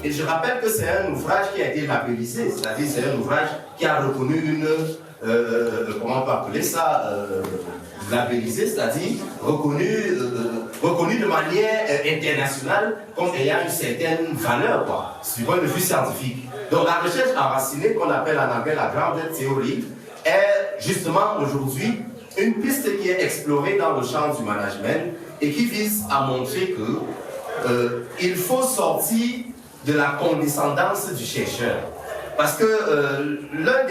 Et je rappelle que c'est un ouvrage qui a été labellisé, c'est-à-dire c'est un ouvrage qui a reconnu une, comment on peut appeler ça, labellisé, c'est-à-dire reconnu de manière internationale comme ayant une certaine valeur, quoi, du point de vue scientifique. Donc la recherche enracinée, qu'on appelle en anglais la grounded theory, est justement aujourd'hui une piste qui est explorée dans le champ du management et qui vise à montrer que il faut sortir de la condescendance du chercheur. Parce que l'un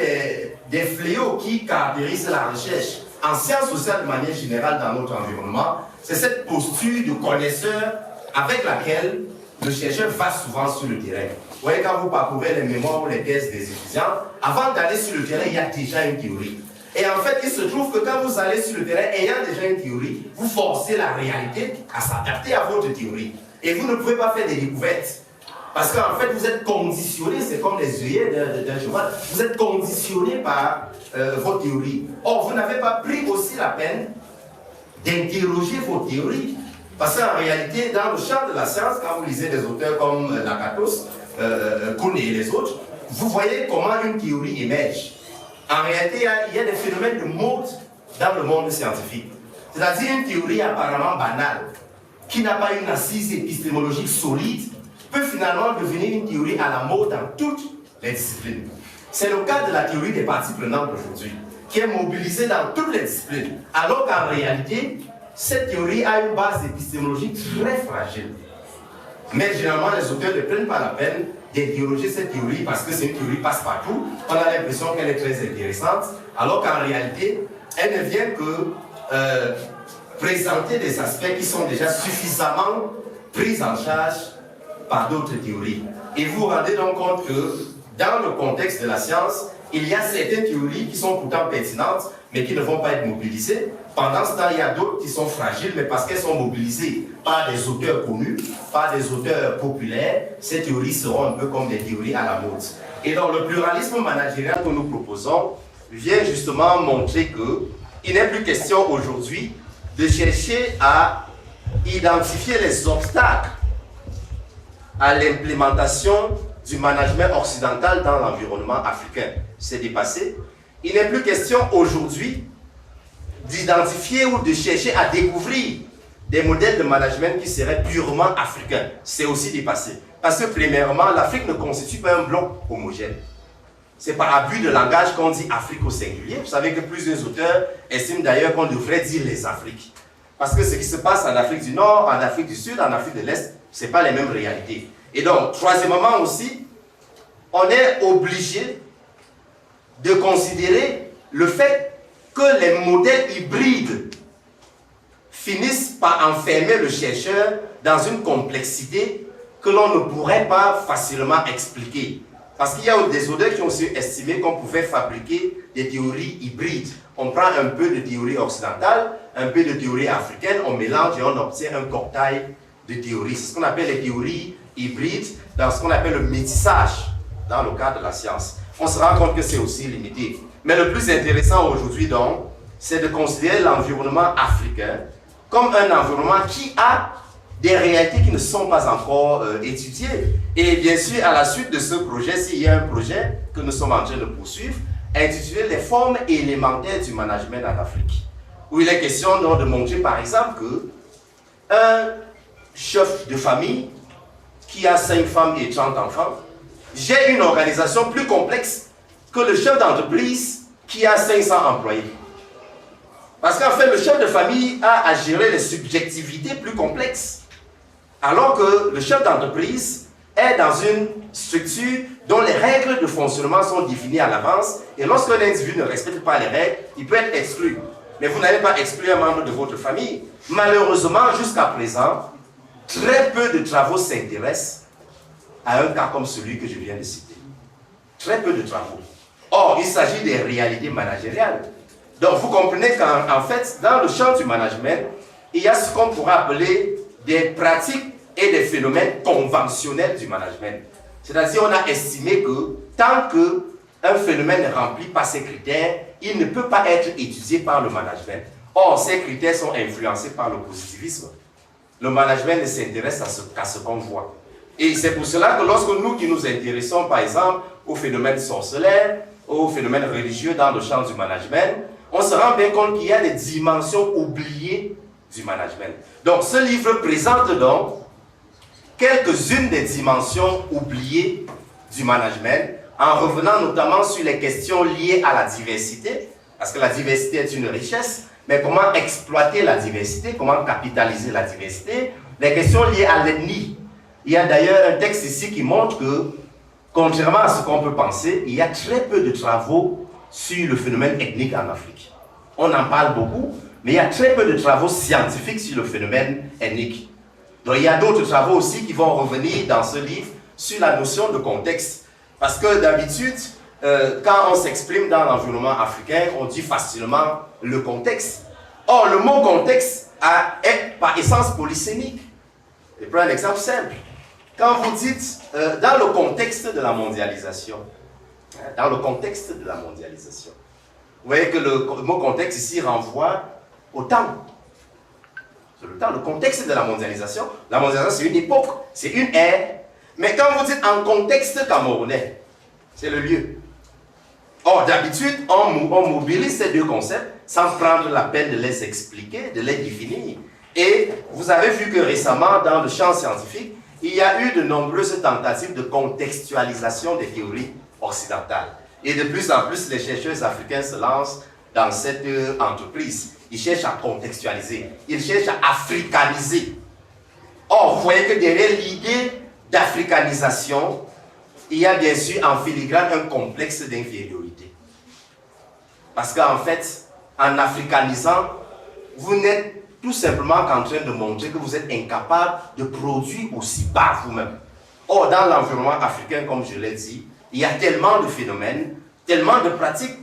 des fléaux qui caractérise la recherche en sciences sociales de manière générale dans notre environnement, c'est cette posture de connaisseur avec laquelle le chercheur va souvent sur le terrain. Vous voyez, quand vous parcourez les mémoires ou les thèses des étudiants, avant d'aller sur le terrain, il y a déjà une théorie. Et en fait, il se trouve que quand vous allez sur le terrain, ayant déjà une théorie, vous forcez la réalité à s'adapter à votre théorie. Et vous ne pouvez pas faire des découvertes. Parce qu'en fait, vous êtes conditionné, c'est comme les œillets d'un cheval, vous êtes conditionné par vos théories. Or, vous n'avez pas pris aussi la peine d'interroger vos théories. Parce qu'en réalité, dans le champ de la science, quand vous lisez des auteurs comme Lakatos, Kuhn et les autres, vous voyez comment une théorie émerge. En réalité, il y a des phénomènes de mode dans le monde scientifique. C'est-à-dire une théorie apparemment banale, qui n'a pas une assise épistémologique solide, peut finalement devenir une théorie à la mode dans toutes les disciplines. C'est le cas de la théorie des parties prenantes aujourd'hui, qui est mobilisée dans toutes les disciplines, alors qu'en réalité, cette théorie a une base épistémologique très fragile. Mais généralement, les auteurs ne prennent pas la peine d'interroger cette théorie parce que c'est une théorie passe-partout. On a l'impression qu'elle est très intéressante, alors qu'en réalité, elle ne vient que présenter des aspects qui sont déjà suffisamment pris en charge par d'autres théories. Et vous vous rendez donc compte que dans le contexte de la science, il y a certaines théories qui sont pourtant pertinentes, mais qui ne vont pas être mobilisées. Pendant ce temps, il y a d'autres qui sont fragiles, mais parce qu'elles sont mobilisées par des auteurs connus, par des auteurs populaires, ces théories seront un peu comme des théories à la mode. Et donc le pluralisme managérial que nous proposons vient justement montrer qu'il n'est plus question aujourd'hui de chercher à identifier les obstacles à l'implémentation du management occidental dans l'environnement africain. C'est dépassé. Il n'est plus question aujourd'hui d'identifier ou de chercher à découvrir des modèles de management qui seraient purement africains. C'est aussi dépassé. Parce que premièrement, l'Afrique ne constitue pas un bloc homogène. C'est par abus de langage qu'on dit Afrique au singulier. Vous savez que plusieurs auteurs estiment d'ailleurs qu'on devrait dire les Afriques. Parce que ce qui se passe en Afrique du Nord, en Afrique du Sud, en Afrique de l'Est, ce n'est pas les mêmes réalités. Et donc, troisièmement aussi, on est obligé de considérer le fait que les modèles hybrides finissent par enfermer le chercheur dans une complexité que l'on ne pourrait pas facilement expliquer. Parce qu'il y a des auteurs qui ont aussi estimé qu'on pouvait fabriquer des théories hybrides. On prend un peu de théorie occidentale, un peu de théorie africaine, on mélange et on obtient un cocktail de théories. C'est ce qu'on appelle les théories hybrides, dans ce qu'on appelle le métissage dans le cadre de la science. On se rend compte que c'est aussi limité. Mais le plus intéressant aujourd'hui donc, c'est de considérer l'environnement africain comme un environnement qui a des réalités qui ne sont pas encore étudiées. Et bien sûr, à la suite de ce projet, s'il y a un projet que nous sommes en train de poursuivre, intitulé « Les formes élémentaires du management en Afrique », où il est question donc de montrer par exemple que un chef de famille qui a 5 femmes et 30 enfants gère une organisation plus complexe que le chef d'entreprise qui a 500 employés. Parce qu'en fait, le chef de famille a à gérer les subjectivités plus complexes, alors que le chef d'entreprise est dans une structure dont les règles de fonctionnement sont définies à l'avance, et lorsqu'un individu ne respecte pas les règles, il peut être exclu. Mais vous n'allez pas exclure un membre de votre famille. Malheureusement, jusqu'à présent, très peu de travaux s'intéressent à un cas comme celui que je viens de citer. Très peu de travaux. Or, il s'agit des réalités managériales. Donc, vous comprenez qu'en fait, dans le champ du management, il y a ce qu'on pourrait appeler des pratiques et des phénomènes conventionnels du management. C'est-à-dire, on a estimé que tant qu'un phénomène ne remplit pas ces critères, il ne peut pas être étudié par le management. Or, ces critères sont influencés par le positivisme. Le management ne s'intéresse qu'à ce qu'on voit. Et c'est pour cela que lorsque nous qui nous intéressons, par exemple, aux phénomènes sorcellaires, aux phénomènes religieux dans le champ du management, on se rend bien compte qu'il y a des dimensions oubliées du management. Donc, ce livre présente donc quelques-unes des dimensions oubliées du management, en revenant notamment sur les questions liées à la diversité, parce que la diversité est une richesse, mais comment exploiter la diversité, comment capitaliser la diversité, les questions liées à l'ethnie. Il y a d'ailleurs un texte ici qui montre que, contrairement à ce qu'on peut penser, il y a très peu de travaux sur le phénomène ethnique en Afrique. On en parle beaucoup, mais il y a très peu de travaux scientifiques sur le phénomène ethnique. Donc il y a d'autres travaux aussi qui vont revenir dans ce livre sur la notion de contexte. Parce que d'habitude, quand on s'exprime dans l'environnement africain, on dit facilement le contexte. Or, le mot contexte est par essence polysémique. Je prends un exemple simple. Quand vous dites dans le contexte de la mondialisation, dans le contexte de la mondialisation, vous voyez que le mot contexte ici renvoie au temps. C'est le temps, le contexte de la mondialisation. La mondialisation, c'est une époque, c'est une ère. Mais quand vous dites en contexte camerounais, c'est le lieu. Or, d'habitude, on mobilise ces deux concepts sans prendre la peine de les expliquer, de les définir. Et vous avez vu que récemment, dans le champ scientifique, il y a eu de nombreuses tentatives de contextualisation des théories occidentales. Et de plus en plus, les chercheurs africains se lancent dans cette entreprise. Ils cherchent à contextualiser, ils cherchent à africaniser. Or, vous voyez que derrière l'idée d'africanisation, il y a bien sûr en filigrane un complexe d'infériorité. Parce qu'en fait, en africanisant, vous n'êtes tout simplement qu'en train de montrer que vous êtes incapable de produire aussi bas vous-même. Or, dans l'environnement africain, comme je l'ai dit, il y a tellement de phénomènes, tellement de pratiques,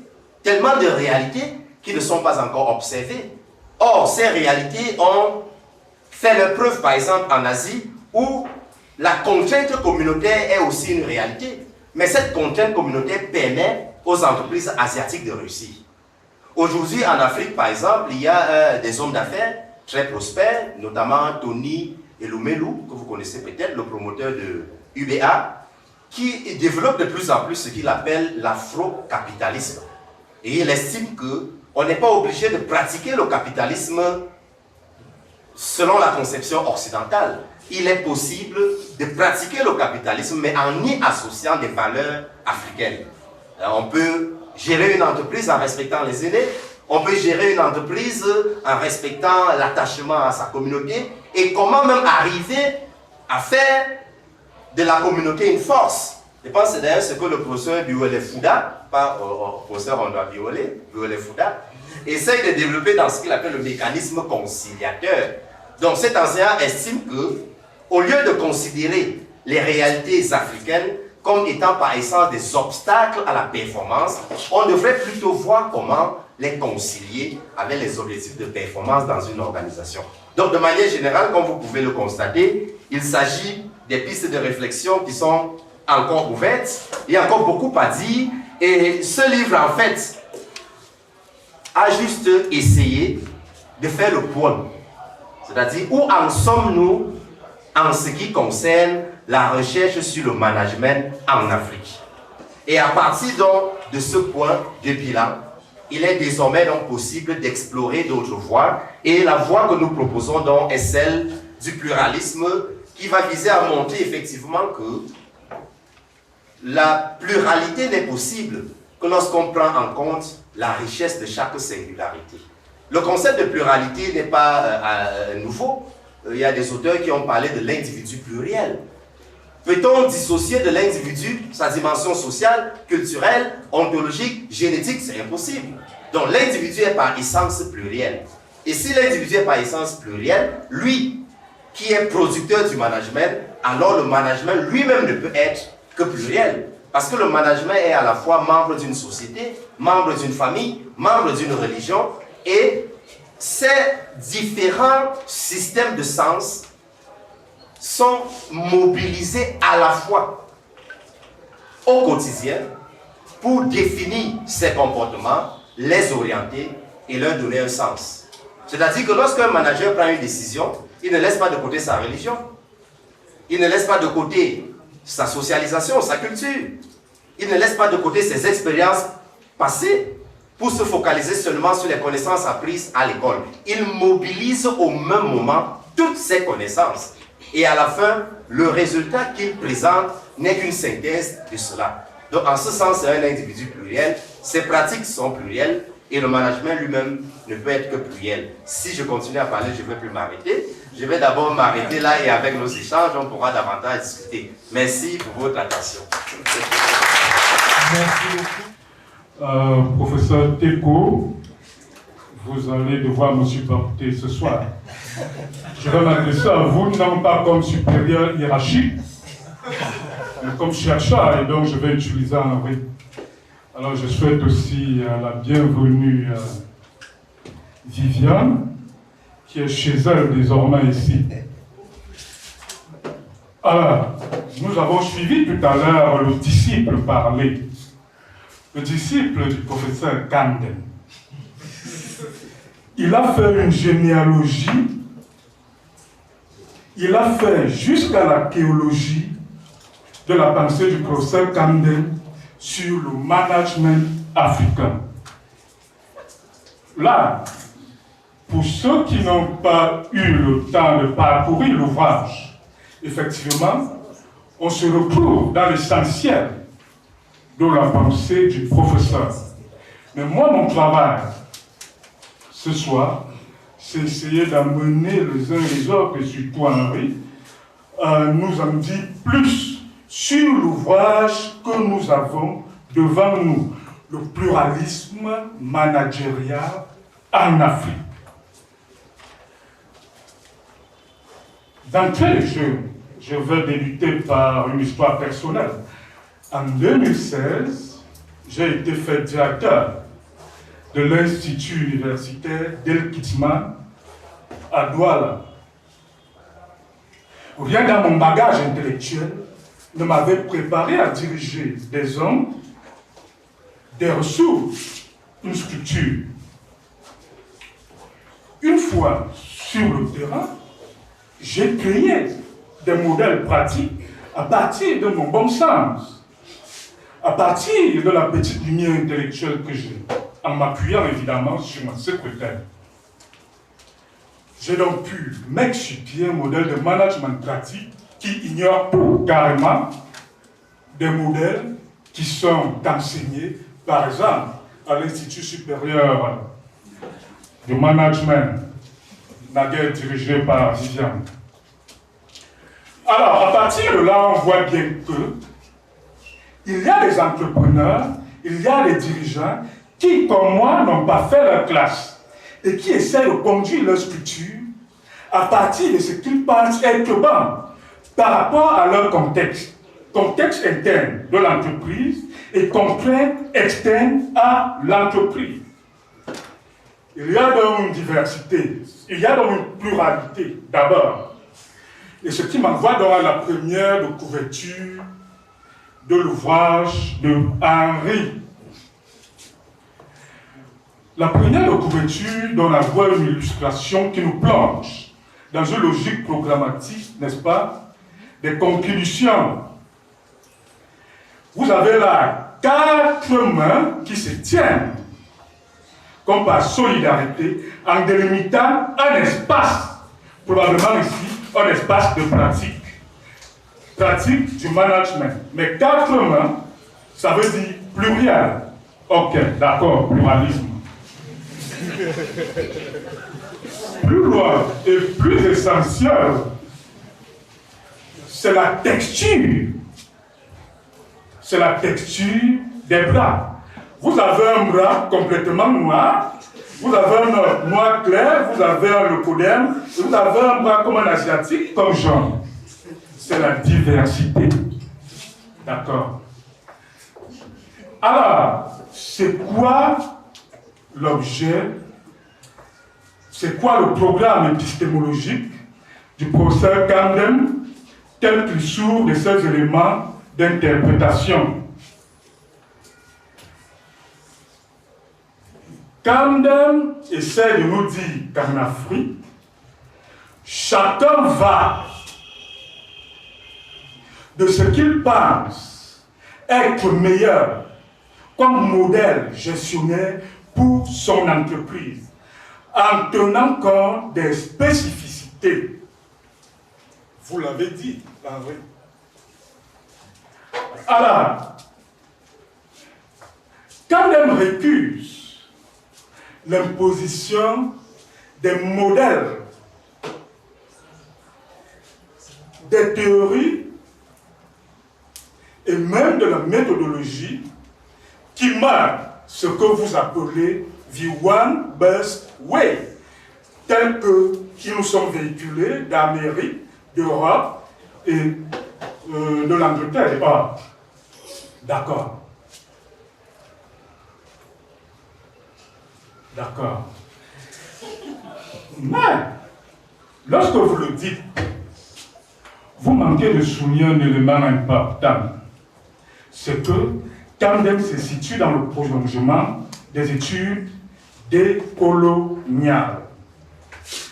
tellement de réalités qui ne sont pas encore observées. Or, ces réalités ont fait leur preuve, par exemple, en Asie, où la contrainte communautaire est aussi une réalité. Mais cette contrainte communautaire permet aux entreprises asiatiques de réussir. Aujourd'hui, en Afrique, par exemple, il y a des hommes d'affaires très prospères, notamment Tony Elumelu, que vous connaissez peut-être, le promoteur de UBA, qui développe de plus en plus ce qu'il appelle l'afro-capitalisme. Et il estime qu'on n'est pas obligé de pratiquer le capitalisme selon la conception occidentale. Il est possible de pratiquer le capitalisme, mais en y associant des valeurs africaines. Alors, on peut gérer une entreprise en respectant les aînés, on peut gérer une entreprise en respectant l'attachement à sa communauté, et comment même arriver à faire de la communauté une force. Je pense que c'est d'ailleurs ce que le professeur Biwele Fouda, pas le professeur Ondwa Biwele Fouda, essaye de développer dans ce qu'il appelle le mécanisme conciliateur. Donc cet enseignant estime que, au lieu de considérer les réalités africaines comme étant par essence des obstacles à la performance, on devrait plutôt voir comment les concilier avec les objectifs de performance dans une organisation. Donc de manière générale, comme vous pouvez le constater, il s'agit des pistes de réflexion qui sont encore ouvertes. Il y a encore beaucoup à dire. Et ce livre, en fait, a juste essayé de faire le point. C'est-à-dire, où en sommes-nous en ce qui concerne la recherche sur le management en Afrique. Et à partir donc de ce point de bilan, il est désormais donc possible d'explorer d'autres voies. Et la voie que nous proposons donc est celle du pluralisme, qui va viser à montrer effectivement que la pluralité n'est possible que lorsqu'on prend en compte la richesse de chaque singularité. Le concept de pluralité n'est pas nouveau. Il y a des auteurs qui ont parlé de l'individu pluriel. Peut-on dissocier de l'individu sa dimension sociale, culturelle, ontologique, génétique? C'est impossible. Donc l'individu est par essence pluriel. Et si l'individu est par essence pluriel, lui qui est producteur du management, alors le management lui-même ne peut être que pluriel. Parce que le management est à la fois membre d'une société, membre d'une famille, membre d'une religion, et ces différents systèmes de sens sont mobilisés à la fois au quotidien pour définir ces comportements, les orienter et leur donner un sens. C'est-à-dire que lorsqu'un manager prend une décision, il ne laisse pas de côté sa religion. Il ne laisse pas de côté sa socialisation, sa culture. Il ne laisse pas de côté ses expériences passées pour se focaliser seulement sur les connaissances apprises à l'école. Il mobilise au même moment toutes ses connaissances. Et à la fin, le résultat qu'il présente n'est qu'une synthèse de cela. Donc, en ce sens, c'est un individu pluriel. Ses pratiques sont plurielles et le management lui-même ne peut être que pluriel. Si je continue à parler, je ne vais plus m'arrêter. Je vais d'abord m'arrêter là et avec nos échanges, on pourra davantage discuter. Merci pour votre attention. Merci beaucoup. Professeur Teko, vous allez devoir me supporter ce soir. Je vais m'adresser à vous, non pas comme supérieur hiérarchique, mais comme chercheur, et donc je vais utiliser un oui. Alors je souhaite aussi la bienvenue à Viviane, qui est chez elle désormais ici. Alors, nous avons suivi tout à l'heure le disciple parler. Le disciple du professeur Camden. Il a fait une généalogie, il a fait jusqu'à l'archéologie de la pensée du professeur Camden sur le management africain. Là, pour ceux qui n'ont pas eu le temps de parcourir l'ouvrage, effectivement, on se retrouve dans l'essentiel de la pensée du professeur. Mais moi, mon travail, ce soir, c'est essayer d'amener les uns les autres, et surtout Henri, nous en dire plus sur l'ouvrage que nous avons devant nous, le pluralisme managérial en Afrique. D'entrée de jeu, je vais débuter par une histoire personnelle. En 2016, j'ai été fait directeur de l'Institut universitaire d'El Kitman à Douala. Rien dans mon bagage intellectuel ne m'avait préparé à diriger des hommes, des ressources, une structure. Une fois sur le terrain, j'ai créé des modèles pratiques à partir de mon bon sens, à partir de la petite lumière intellectuelle que j'ai, en m'appuyant évidemment sur ma secrétaire. J'ai donc pu mettre sur pied un modèle de management pratique qui ignore carrément des modèles qui sont enseignés, par exemple, à l'Institut supérieur du management, naguère dirigé par Viviane. Alors, à partir de là, on voit bien que il y a des entrepreneurs, il y a des dirigeants qui, comme moi, n'ont pas fait leur classe et qui essaient de conduire leur structure à partir de ce qu'ils pensent être bon par rapport à leur contexte interne de l'entreprise et contraintes externes à l'entreprise. Il y a donc une diversité, il y a donc une pluralité d'abord. Et ce qui m'envoie donc à la première de couverture de l'ouvrage de Henri. La première de couverture donne à voir une illustration qui nous plonge dans une logique programmatique, n'est-ce pas, des contributions. Vous avez là 4 mains qui se tiennent, comme par solidarité, en délimitant un espace, probablement ici, un espace de pratique du management. Mais 4 mains, ça veut dire pluriel. Ok, d'accord, pluralisme. Plus loin et plus essentiel, c'est la texture. C'est la texture des bras. Vous avez un bras complètement noir, vous avez un autre noir clair, vous avez un leucodème, et vous avez un bras comme un asiatique, comme jaune. C'est la diversité. D'accord. Alors, c'est quoi l'objet, c'est quoi le programme épistémologique du professeur Camden tel qu'il s'ouvre de ces éléments d'interprétation? Camden essaie de nous dire qu'en Afrique, chacun va de ce qu'il pense être meilleur comme modèle gestionnaire pour son entreprise, en tenant compte des spécificités. Vous l'avez dit, Henri. Alors, quand on récuse l'imposition des modèles, des théories et même de la méthodologie qui marquent ce que vous appelez the one best way, tels qu'ils nous sont véhiculés d'Amérique, d'Europe et de l'Angleterre. Ah, d'accord. D'accord. Mais, lorsque vous le dites, vous manquez de souligner un élément important. C'est que Camden se situe dans le prolongement des études décoloniales.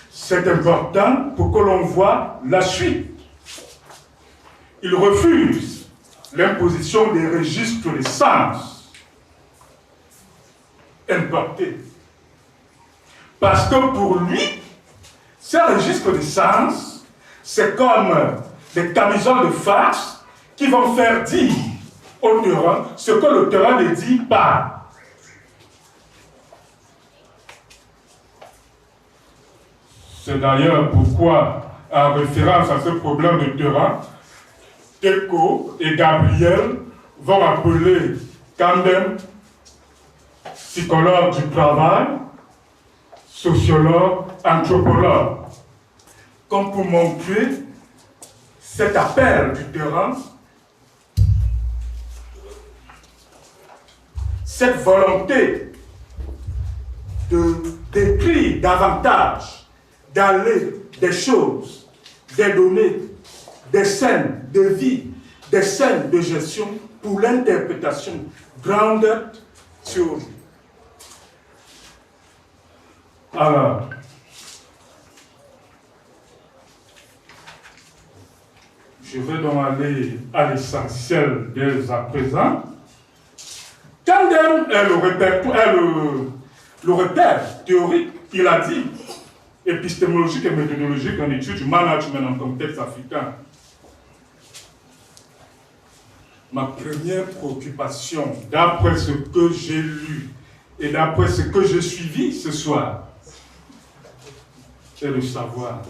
C'est important pour que l'on voit la suite. Il refuse l'imposition des registres de sens importés. Parce que pour lui, ces registres de sens, c'est comme des camisoles de farce qui vont faire dire au terrain ce que le terrain ne dit pas. C'est d'ailleurs pourquoi, en référence à ce problème de terrain, Teco et Gabriel vont appeler Camden psychologue du travail, sociologue, anthropologue, comme pour montrer cet appel du terrain, cette volonté de décrire davantage, d'aller des choses, des données, des scènes de vie, des scènes de gestion pour l'interprétation grounded theory. Alors, je vais donc aller à l'essentiel dès à présent. Camden est le repère théorique, il a dit, épistémologique et méthodologique en étude du management en contexte africain. Ma première préoccupation, d'après ce que j'ai lu et d'après ce que j'ai suivi ce soir, c'est de savoir,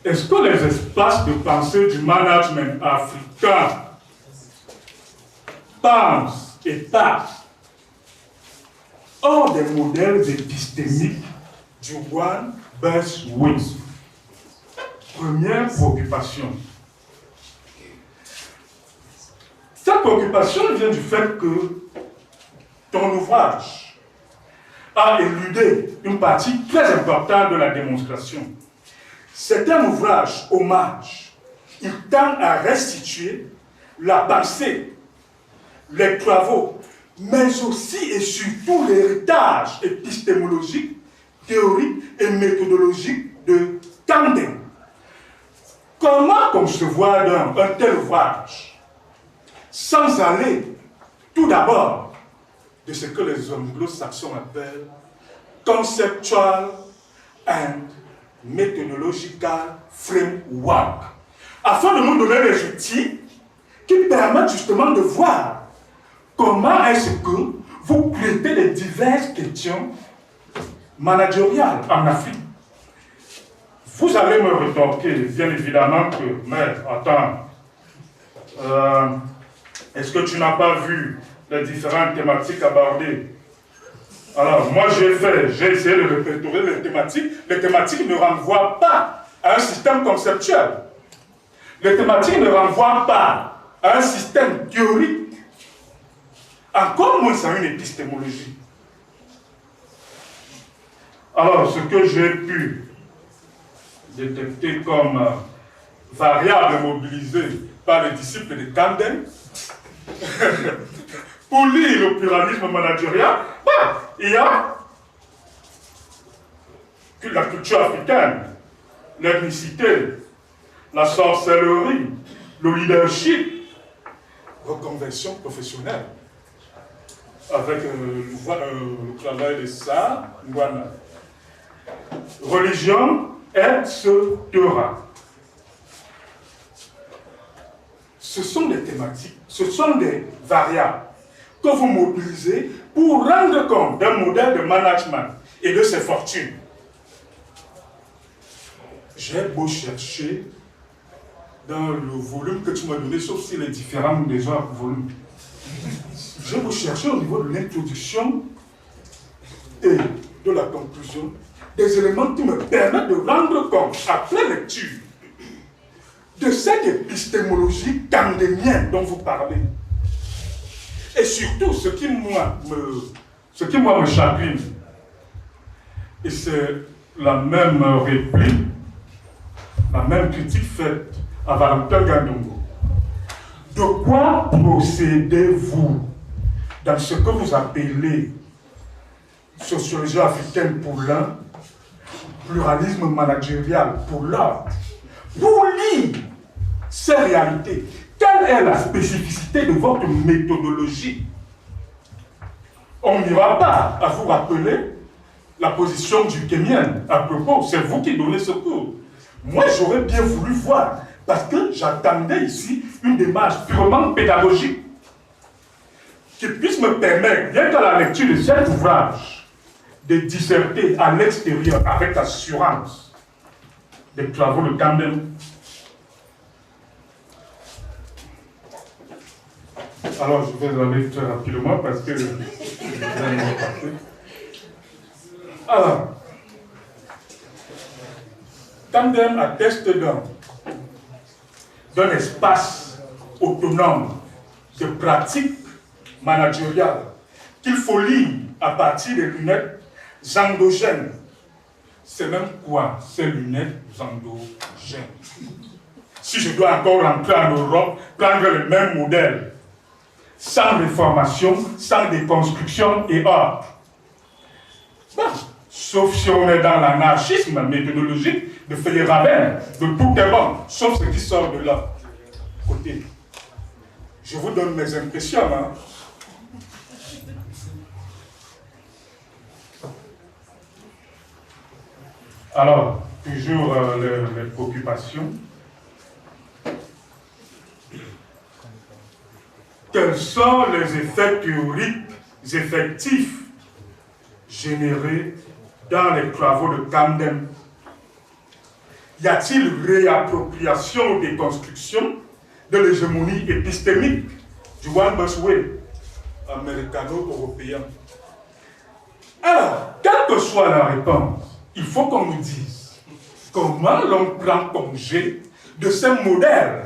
est-ce que les espaces de pensée du management africain pensent et partent hors des modèles épistémiques du one best way? Première préoccupation. Cette préoccupation vient du fait que ton ouvrage a éludé une partie très importante de la démonstration. C'est un ouvrage hommage. Il tend à restituer la pensée, les travaux, mais aussi et surtout l'héritage épistémologique, théorique et méthodologique de Camden. Comment concevoir un tel ouvrage sans aller tout d'abord de ce que les anglo-saxons appellent conceptual and methodological framework, afin de nous donner les outils qui permettent justement de voir comment est-ce que vous traitez les diverses questions managériales en Afrique. Vous allez me rétorquer, bien évidemment, que, mais attends, est-ce que tu n'as pas vu les différentes thématiques abordées? Alors, moi, j'ai essayé de répertorier les thématiques. Les thématiques ne renvoient pas à un système conceptuel. Les thématiques ne renvoient pas à un système théorique. Encore moins à une épistémologie. Alors, ce que j'ai pu détecter comme variable mobilisée par les disciples de Camden, pour lire le pluralisme managérial, il y a la culture africaine, l'ethnicité, la sorcellerie, le leadership, reconversion professionnelle, avec le travail de ça, voilà. Religion, etc. Ce sont des thématiques, ce sont des variables que vous mobilisez pour rendre compte d'un modèle de management et de ses fortunes. J'ai beau chercher dans le volume que tu m'as donné, sauf s'il est différent des autres volumes. J'ai beau chercher au niveau de l'introduction et de la conclusion des éléments qui me permettent de rendre compte, après lecture, de cette épistémologie camdémienne dont vous parlez. Et surtout, ce qui moi me chagrine, et c'est la même réplique, la même critique faite à Valentin Gandongo. De quoi procédez-vous dans ce que vous appelez sociologie africaine pour l'un, pluralisme managérial pour l'autre, pour lire ces réalités? Quelle est la spécificité de votre méthodologie? On n'ira pas à vous rappeler la position du Kémien à propos, c'est vous qui donnez ce cours. Moi, j'aurais bien voulu voir, parce que j'attendais ici une démarche purement pédagogique qui puisse me permettre, bien qu'à la lecture de cet ouvrage, de disserter à l'extérieur avec assurance des travaux de Camden. Alors, je vais aller très rapidement parce que... Alors, Camden atteste d'un espace autonome de pratiques managériales qu'il faut lire à partir des lunettes endogènes. C'est même quoi ces lunettes endogènes? Si je dois encore rentrer en Europe, prendre le même modèle, sans réformation, sans déconstruction et autres. Bon, sauf si on est dans l'anarchisme méthodologique de Feyerabend, de tout est bon, sauf ce qui sort de là. Côté. Je vous donne mes impressions. Hein. Alors, toujours les préoccupations. Quels sont les effets théoriques effectifs générés dans les travaux de Camden? Y a-t-il réappropriation ou déconstruction de l'hégémonie épistémique du One Busway américano-européen? Alors, quelle que soit la réponse, il faut qu'on nous dise comment l'on prend congé de ces modèles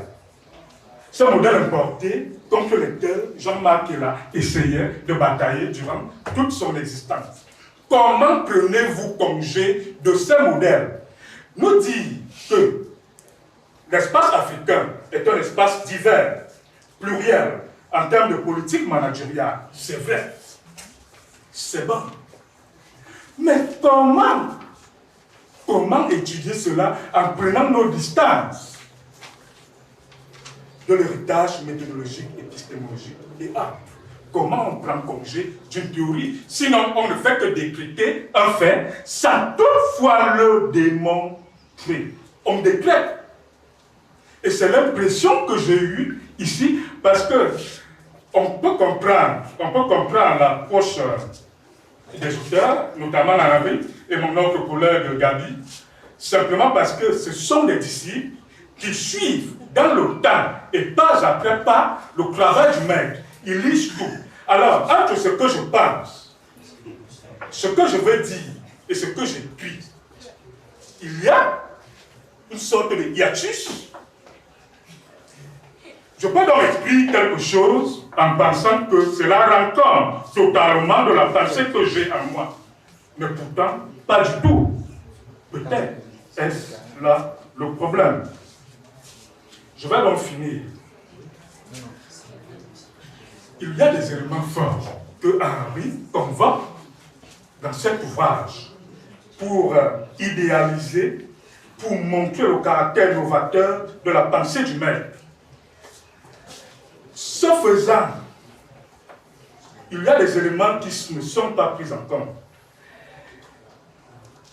importés contre lesquels Jean-Marc Ayrault essayait de batailler durant toute son existence. Comment prenez-vous congé de ces modèles? Nous dire que l'espace africain est un espace divers, pluriel, en termes de politique managériale, c'est vrai, c'est bon. Mais comment étudier cela en prenant nos distances de l'héritage méthodologique, épistémologique et autres? Comment on prend congé d'une théorie? Sinon, on ne fait que décréter un fait sans toutefois le démontrer. On décrète. Et c'est l'impression que j'ai eue ici, parce que on peut comprendre l'approche des auteurs, notamment Henri et mon autre collègue Gabi, simplement parce que ce sont des disciples qui suivent dans le temps et pas après pas le travail du maître. Ils lisent tout. Alors, entre ce que je pense, ce que je veux dire et ce que j'écris, il y a une sorte de hiatus. Je peux donc écrire quelque chose en pensant que cela rencontre totalement de la pensée que j'ai en moi. Mais pourtant, pas du tout. Peut-être est-ce là le problème. Je vais donc finir. Il y a des éléments forts que Henri convoque dans cet ouvrage pour idéaliser pour montrer le caractère novateur de la pensée du maître. Ce faisant, il y a des éléments qui ne sont pas pris en compte.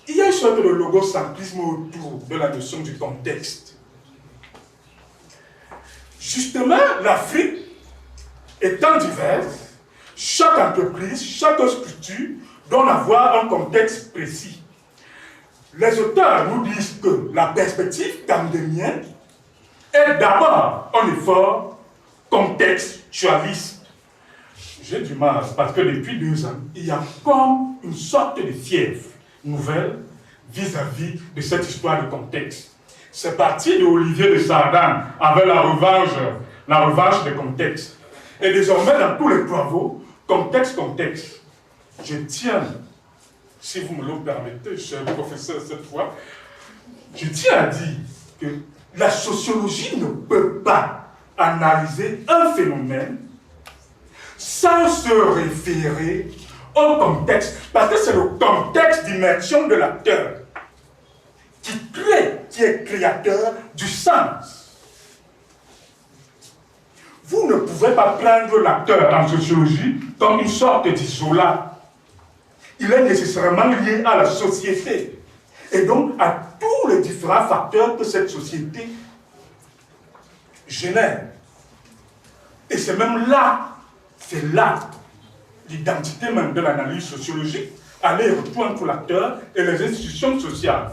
Il y a une sorte de logocentrisme autour de la notion du contexte. Justement, l'Afrique étant diverse, chaque entreprise, chaque structure doit avoir un contexte précis. Les auteurs nous disent que la perspective camdémienne est d'abord un effort contextualiste. J'ai du mal parce que depuis 2 ans, il y a comme une sorte de fièvre nouvelle vis-à-vis de cette histoire de contexte. C'est parti de Olivier de Sardane avec la revanche des contextes. Et désormais, dans tous les travaux, contexte. Je tiens, si vous me le permettez, cher professeur, cette fois, je tiens à dire que la sociologie ne peut pas analyser un phénomène sans se référer au contexte, parce que c'est le contexte d'immersion de l'acteur qui est créateur du sens. Vous ne pouvez pas prendre l'acteur en sociologie comme une sorte d'isolat. Il est nécessairement lié à la société et donc à tous les différents facteurs que cette société génère. Et c'est même là, l'identité même de l'analyse sociologique, aller-retour entre l'acteur et les institutions sociales.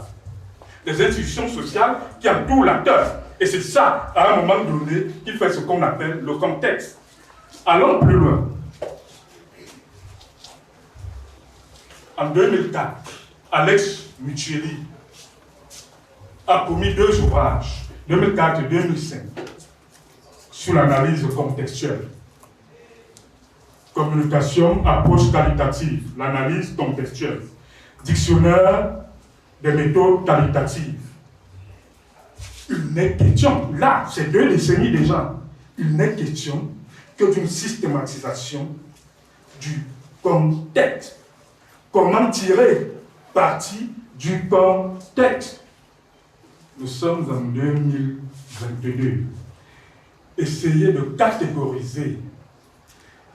Les institutions sociales qui entourent l'acteur. Et c'est ça, à un moment donné, qui fait ce qu'on appelle le contexte. Allons plus loin. En 2004, Alex Micheli a commis 2 ouvrages, 2004 et 2005, sur l'analyse contextuelle. Communication, approche qualitative, l'analyse contextuelle. Dictionnaire des méthodes qualitatives. Il n'est question, là, c'est 2 décennies déjà, il n'est question que d'une systématisation du contexte. Comment tirer parti du contexte? Nous sommes en 2022. Essayez de catégoriser,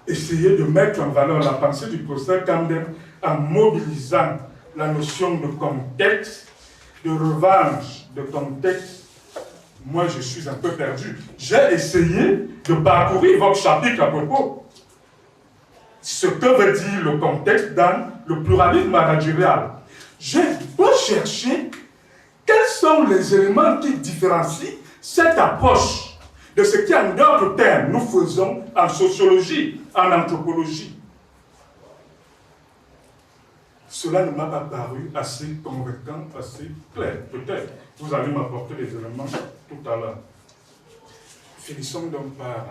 essayez de mettre en valeur la pensée du professeur Camden en mobilisant la notion de contexte, de revanche de contexte. Moi, je suis un peu perdu. J'ai essayé de parcourir votre chapitre à propos. Ce que veut dire le contexte dans le pluralisme managérial. J'ai beau chercher quels sont les éléments qui différencient cette approche de ce qu'en d'autres termes nous faisons en sociologie, en anthropologie. Cela ne m'a pas paru assez convaincant, assez clair. Peut-être vous allez m'apporter des éléments tout à l'heure. Finissons donc par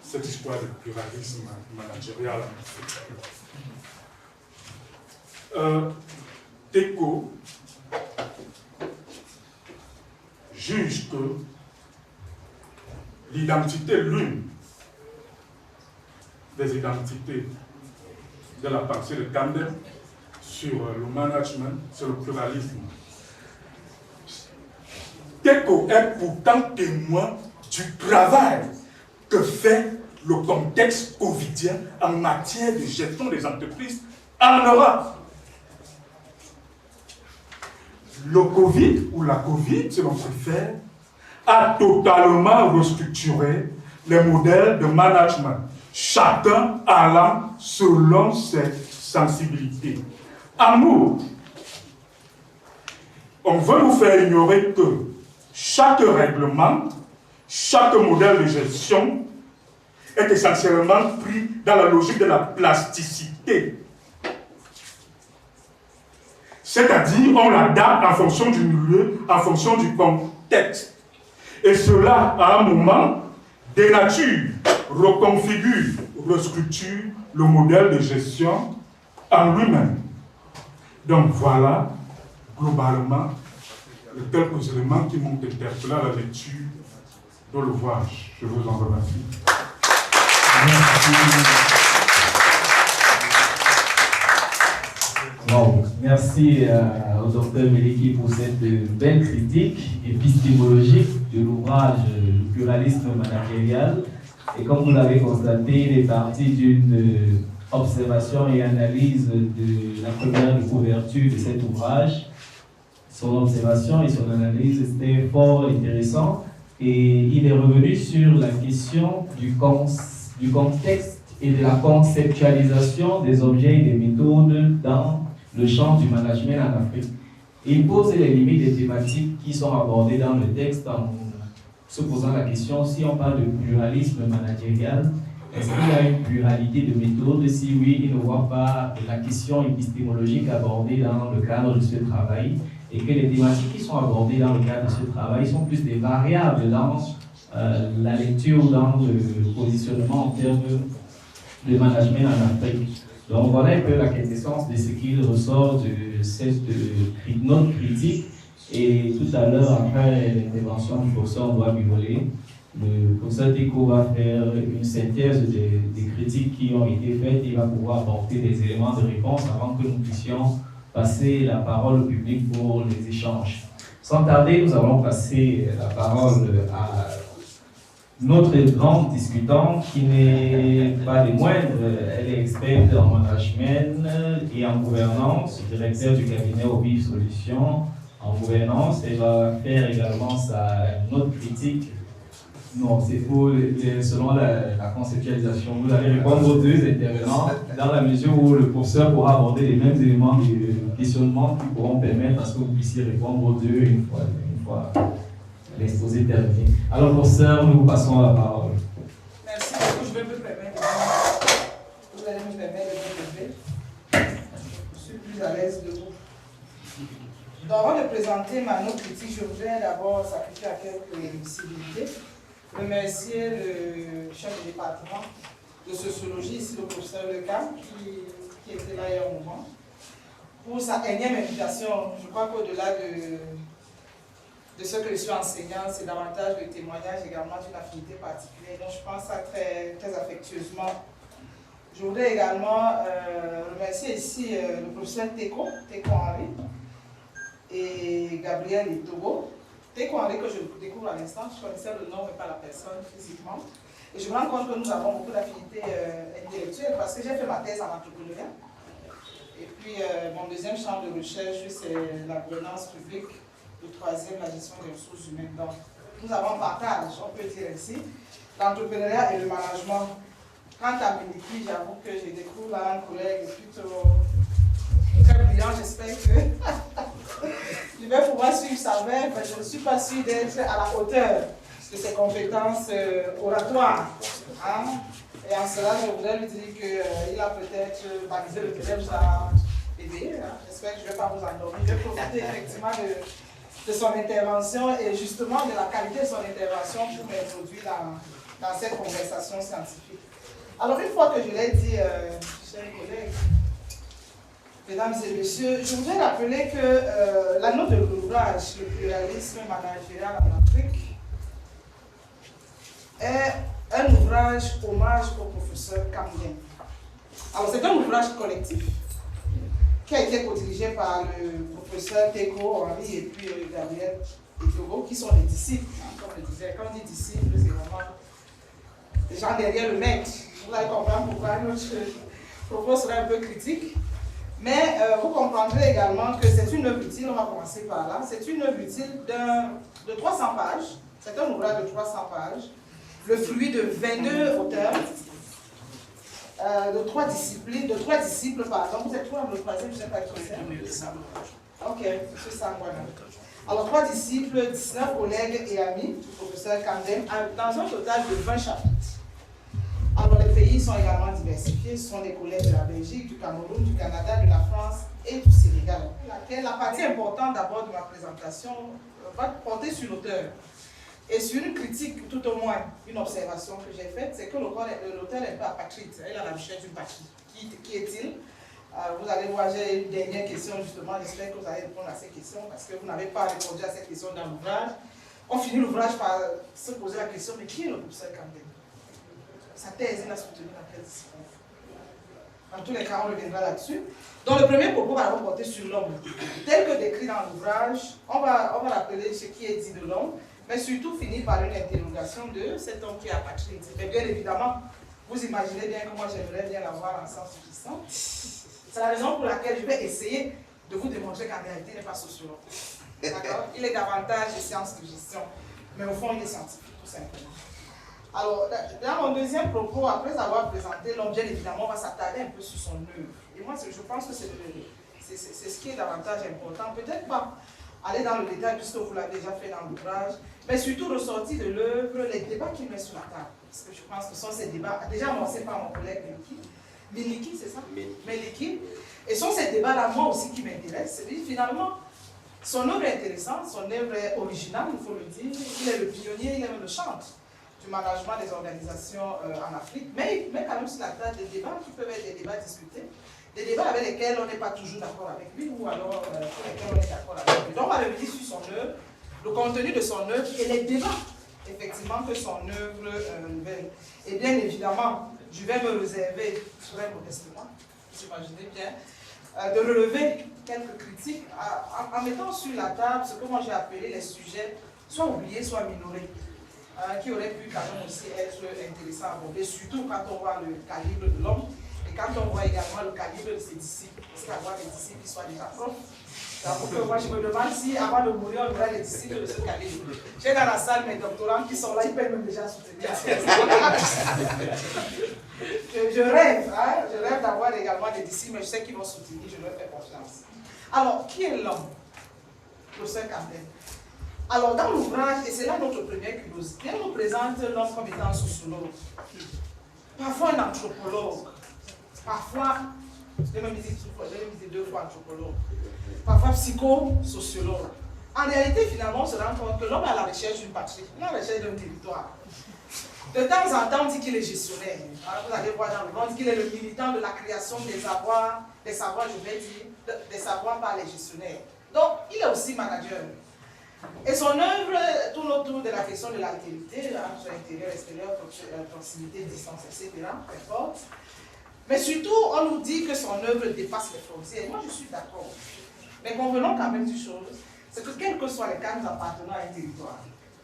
cette histoire de pluralisme managérial. Teco juge que l'identité, l'une des identités de la pensée de Camden sur le management, sur le pluralisme. Teco est pourtant témoin du travail que fait le contexte covidien en matière de gestion des entreprises en Europe. Le Covid, ou la Covid, si l'on préfère, a totalement restructuré les modèles de management, chacun allant selon ses sensibilités. En outre, on veut nous faire ignorer que chaque règlement, chaque modèle de gestion est essentiellement pris dans la logique de la plasticité. C'est-à-dire, on l'adapte en fonction du milieu, en fonction du contexte. Et cela, à un moment, dénature, reconfigure, restructure le modèle de gestion en lui-même. Donc voilà, globalement, les quelques éléments qui m'ont interpellé à la lecture de l'ouvrage. Je vous en remercie. Merci. Wow. Merci au docteur Meleki pour cette belle critique épistémologique de l'ouvrage Le pluralisme managérial. Et comme vous l'avez constaté, il est parti d'une observation et analyse de la première couverture de cet ouvrage. Son observation et son analyse étaient fort intéressantes et il est revenu sur la question du contexte et de la conceptualisation des objets et des méthodes dans le champ du management en Afrique. Il pose les limites des thématiques qui sont abordées dans le texte en se posant la question si on parle de pluralisme managérial, est-ce qu'il y a une pluralité de méthodes? Si oui, il ne voit pas la question épistémologique abordée dans le cadre de ce travail et que les thématiques qui sont abordées dans le cadre de ce travail sont plus des variables dans la lecture, dans le positionnement en termes de management en Afrique. Donc voilà un peu la quintessence de ce qu'il ressort de cette note critique. Et tout à l'heure, après l'intervention du professeur Ndoa Bivolé, le professeur Teko va faire une synthèse des critiques qui ont été faites. Il va pouvoir apporter des éléments de réponse avant que nous puissions passer la parole au public pour les échanges. Sans tarder, nous allons passer la parole à notre grande discutante qui n'est pas des moindres. Elle est experte en management et en gouvernance, directeur du cabinet Obiv Solutions en gouvernance. Elle va faire également sa note critique. Non, c'est pour selon la conceptualisation. Vous allez répondre aux deux intervenants dans la mesure où le professeur pourra aborder les mêmes éléments de questionnement qui pourront permettre à ce que vous puissiez répondre aux deux une fois l'exposé terminé. Alors, professeur, nous vous passons la parole. Merci beaucoup. Je vais me permettre vous allez me permettre de me lever. Je suis plus à l'aise de vous. Donc, avant de présenter ma note critique, je voudrais d'abord sacrifier à quelques visibilités. Remercier le chef du département de sociologie, ici le professeur Lecam, qui était là il y a un moment, pour sa énième invitation. Je crois qu'au-delà de ce que je suis enseignant, c'est davantage le témoignage également d'une affinité particulière. Donc je pense ça très, très affectueusement. Je voudrais également remercier ici le professeur Teko Henri et Gabriel Itogo. Teko Henri que je découvre à l'instant, je connaissais le nom mais pas la personne physiquement. Et je me rends compte que nous avons beaucoup d'affinités intellectuelles parce que j'ai fait ma thèse en entrepreneuriat. Et puis mon deuxième champ de recherche, c'est la gouvernance publique. Le troisième, la gestion des ressources humaines. Donc, nous avons un partage, on peut dire ainsi, l'entrepreneuriat et le management. Quant à Meleki, j'avoue que je découvre là un collègue plutôt très brillant. J'espère que je vais pouvoir suivre sa veille, mais je ne suis pas sûre d'être à la hauteur de ses compétences oratoires. Hein? Et en cela, je voudrais lui dire qu'il a peut-être balisé le terrain, vous a aidé. Hein? J'espère que je ne vais pas vous endormir. Je vais profiter effectivement de son intervention et justement de la qualité de son intervention pour m'introduire dans cette conversation scientifique. Alors une fois que je l'ai dit, chers collègues, mesdames et messieurs, je voudrais rappeler que la note de l'ouvrage, le pluralisme managérial en Afrique, est un ouvrage hommage au professeur Kamdien. Alors c'est un ouvrage collectif qui a été co-dirigé par le professeur Teko Henri et puis Gabriel Itogo, qui sont des disciples, hein, comme je disais. Quand on dit disciples, c'est vraiment des gens derrière le maître. Vous allez comprendre pourquoi notre propos sera un peu critique. Mais vous comprendrez également que c'est une œuvre utile, on va commencer par là. C'est une œuvre utile de 300 pages. C'est un ouvrage de 300 pages, le fruit de 22 auteurs. De trois disciples, pardon. Vous êtes quoi le troisième? Je ne sais pas qui c'est. Ok, c'est ça, voilà. Alors, 3 disciples, 19 collègues et amis du professeur Kamdien, dans un total de 20 chapitres. Alors, les pays sont également diversifiés. Ce sont des collègues de la Belgique, du Cameroun, du Canada, de la France et du Sénégal. La partie importante d'abord de ma présentation va porter sur l'auteur. Et sur une critique, tout au moins, une observation que j'ai faite, c'est que l'auteur est un peu apatride. Il a la recherche d'une patrie. Qui est-il? Vous allez voir, j'ai une dernière question justement. J'espère que vous allez répondre à ces questions parce que vous n'avez pas répondu à cette question dans l'ouvrage. On finit l'ouvrage par se poser la question, mais qui est le professeur Kamdien? Sa thèse, il a soutenu dans quelle discipline? Dans tous les cas, on reviendra là-dessus. Donc, le premier propos va porter sur l'homme. Tel que décrit dans l'ouvrage, on va rappeler ce qui est dit de l'homme, mais surtout finir par une interrogation de cet homme qui est apatride. Mais bien évidemment, vous imaginez bien que moi j'aimerais bien l'avoir en sens suffisant. C'est la raison pour laquelle je vais essayer de vous démontrer qu'en réalité, il n'est pas sociologue. D'accord? Il est davantage de sciences de gestion, mais au fond, il est scientifique, tout simplement. Alors, dans mon deuxième propos, après avoir présenté l'homme, bien évidemment, on va s'attarder un peu sur son œuvre. Et moi, je pense que c'est ce qui est davantage important. Peut-être pas aller dans le détail, puisque vous l'avez déjà fait dans l'ouvrage, mais surtout ressortir de l'œuvre les débats qu'il met sur la table. Parce que je pense que ce sont ces débats, déjà annoncés par mon collègue Meliki, c'est ça? Meliki. Et ce sont ces débats-là, moi aussi, qui m'intéressent. C'est finalement, son œuvre est intéressante, son œuvre est originale, il faut le dire. Il est le pionnier, il est même le chantre du management des organisations en Afrique, mais il met quand même sur la table des débats qui peuvent être des débats discutés, des débats avec lesquels on n'est pas toujours d'accord avec lui, ou alors pour lesquels on est d'accord avec lui. Donc on va revenir sur son œuvre, le contenu de son œuvre et les débats, effectivement, que son œuvre révèle. Et bien évidemment, je vais me réserver, très modestement, vous imaginez bien, de relever quelques critiques en mettant sur la table ce que moi j'ai appelé les sujets soit oubliés, soit minorés. Qui aurait pu quand même aussi être intéressant à aborder, surtout quand on voit le calibre de l'homme et quand on voit également le calibre de ses disciples. Parce qu'avoir des disciples qui soient déjà profs. Donc moi je me demande si avant de mourir on aura des disciples de ce calibre. J'ai dans la salle mes doctorants qui sont là, ils peuvent même déjà soutenir. je rêve d'avoir également des disciples, mais je sais qu'ils vont soutenir, je leur fais confiance. Alors, qui est l'homme? Professeur Campbell. Alors, dans l'ouvrage, et c'est là notre première curiosité, on nous présente l'homme comme étant un sociologue, parfois un anthropologue, parfois, je vais me dire 2 fois anthropologue, parfois psychosociologue. En réalité, finalement, on se rend compte que l'homme est à la recherche d'une patrie, il est à la recherche d'un territoire. De temps en temps, on dit qu'il est gestionnaire. Alors, vous allez voir dans le monde, on dit qu'il est le militant de la création des savoirs, je vais dire, des savoirs par les gestionnaires. Donc, il est aussi manager. Et son œuvre tourne autour de la question de l'altérité, entre intérieur, extérieur, proximité, distance, etc. Peu importe. Mais surtout, on nous dit que son œuvre dépasse les frontières. Moi, je suis d'accord. Mais convenons quand même d'une chose, c'est que quel que soit les cas, nous appartenons à un territoire.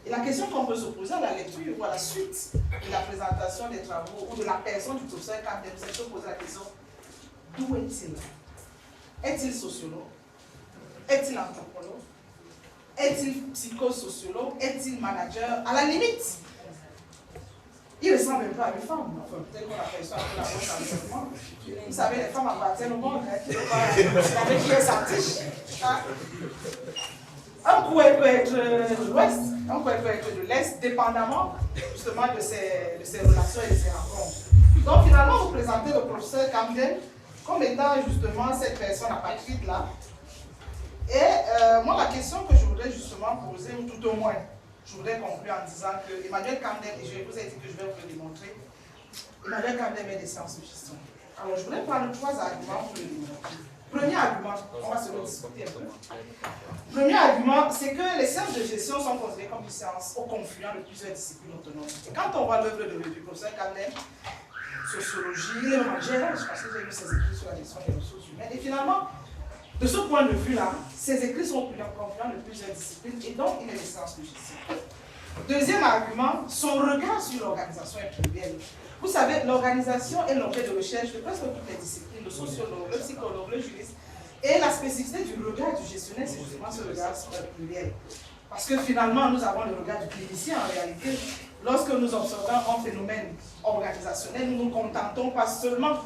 Et la question qu'on peut se poser à la lecture ou à la suite de la présentation des travaux ou de la personne du professeur Campbell, c'est de se poser la question, d'où est-il? Est-il sociologue? Est-il anthropologue? Est-il psychosociologue? Est-il manager? À la limite, il ressemble un peu à une femme. Enfin, peut-être qu'on appelle ça un peu la bonne environnement. Vous savez, les femmes appartiennent au monde, qui n'est pas avec qui elles s'artichent. Un coup, elle peut être de l'Ouest, un coup, elle peut être de l'Est, dépendamment justement de ses relations et de ses rencontres. Donc, finalement, vous présentez le professeur Camden comme étant justement cette personne apatride-là. Et moi, la question que je voudrais justement poser, ou tout au moins, je voudrais conclure en disant que Emmanuel Camden, et je vous ai dit que je vais vous le démontrer, Emmanuel Camden est des sciences de gestion. Alors, je voudrais prendre 3 arguments pour le démontrer. Premier argument, on va se le discuter un peu. Premier argument, c'est que les sciences de gestion sont considérées comme des sciences au confluent de plusieurs disciplines autonomes. Et quand on voit l'œuvre du professeur Camden, sociologie, il est en GRH, parce que j'ai lu ses écrits sur la gestion des ressources humaines, et finalement, de ce point de vue-là, ces écrits sont confluents de plusieurs disciplines et donc il est des sciences de gestion. Deuxième argument, son regard sur l'organisation est pluriel. Vous savez, l'organisation est l'objet de recherche de presque toutes les disciplines, le sociologue, le psychologue, le juriste. Et la spécificité du regard du gestionnaire, c'est justement ce regard pluriel. Parce que finalement, nous avons le regard du clinicien en réalité. Lorsque nous observons un phénomène organisationnel, nous ne nous contentons pas seulement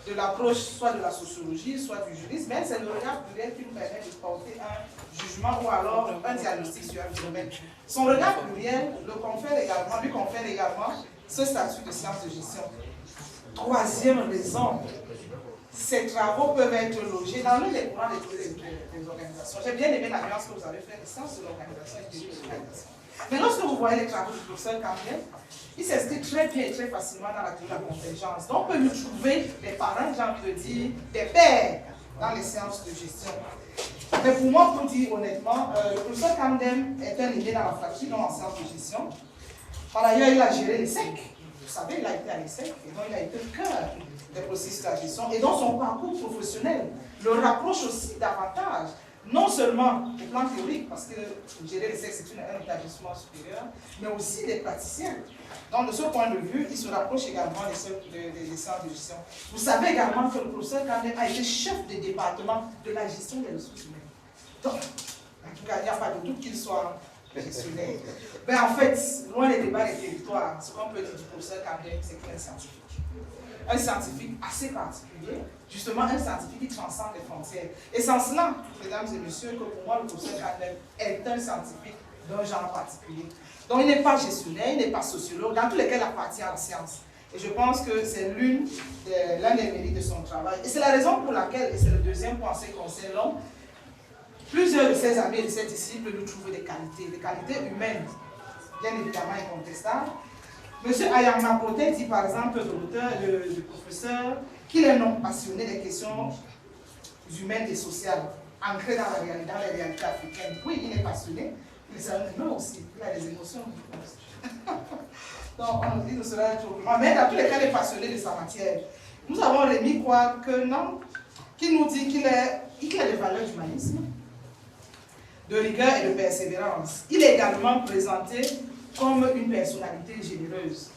de l'approche soit de la sociologie, soit du jurisme, mais c'est le regard pluriel qui nous permet de porter un jugement ou alors un diagnostic sur un phénomène. Son regard pluriel lui confère également ce statut de science de gestion. Troisième raison, ces travaux peuvent être logés dans l'un des courants des organisations. J'ai bien aimé la nuance que vous avez faite, les sciences de l'organisation et de l'organisation. Mais lorsque vous voyez les travaux du professeur Campbell, il s'inscrit très bien et très facilement dans la théorie de la convergence. Donc, on peut nous trouver des parents, j'ai envie de dire, des pères dans les sciences de gestion. Mais pour moi, pour dire honnêtement, le professeur Campbell est un aîné dans la fratrie, non en sciences de gestion. Par ailleurs, il a géré les SEC. vous savez, il a été à l'ESSEC, et donc il a été au cœur des processus de la gestion, et dans son parcours professionnel, le rapproche aussi davantage, non seulement au plan théorique, parce que gérer l'ESSEC, c'est un établissement supérieur, mais aussi des praticiens. Donc, de ce point de vue, il se rapproche également des sciences de gestion. Vous savez également que le professeur Kandem a été chef de département de la gestion des ressources humaines. Donc, en tout cas, il n'y a pas de doute qu'il soit gestionnaire. Mais en fait, loin des débats des territoires, ce qu'on peut dire du professeur Kandem, c'est qu'il est scientifique. Un scientifique assez particulier, justement un scientifique qui transcende les frontières. Et c'est en cela, mesdames et messieurs, que pour moi, le professeur Kandem est un scientifique d'un genre particulier. Donc, il n'est pas gestionnaire, il n'est pas sociologue, dans tous les cas, il appartient à la science. Et je pense que c'est l'un des mérites de son travail. Et c'est la raison pour laquelle, et c'est le deuxième point en ce qui concerne l'homme, plusieurs de ses amis et de ses disciples lui trouvent des qualités humaines, bien évidemment incontestables. Monsieur Ayama Poté dit par exemple de l'auteur, du professeur, qu'il est non passionné des questions humaines et sociales, ancrées dans les réalités africaines. Oui, il est passionné, mais c'est un humain aussi, il a des émotions. Donc on nous dit de cela trop. Mais dans tous les cas, il est passionné de sa matière. Nous avons Rémi quoi que non, qui nous dit qu'il a des valeurs d'humanisme, de rigueur et de persévérance. Il est également présenté comme une personnalité généreuse.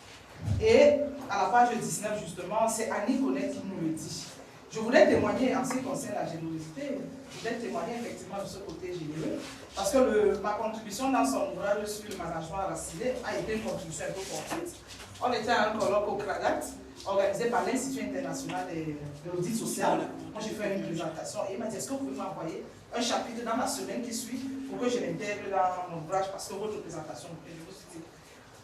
Et à la page 19, justement, c'est Annie Colette qui nous le dit. Je voudrais témoigner en ce qui concerne la générosité, je voudrais témoigner effectivement de ce côté généreux, parce que ma contribution dans son ouvrage sur le management raciné a été une contribution un peu fortuite. On était à un colloque au CRADAT, organisé par l'Institut international de l'audit social. Moi, j'ai fait une présentation et il m'a dit, est-ce que vous pouvez m'envoyer un chapitre dans la semaine qui suit pour que je l'intègre dans mon ouvrage, parce que votre présentation me plaît.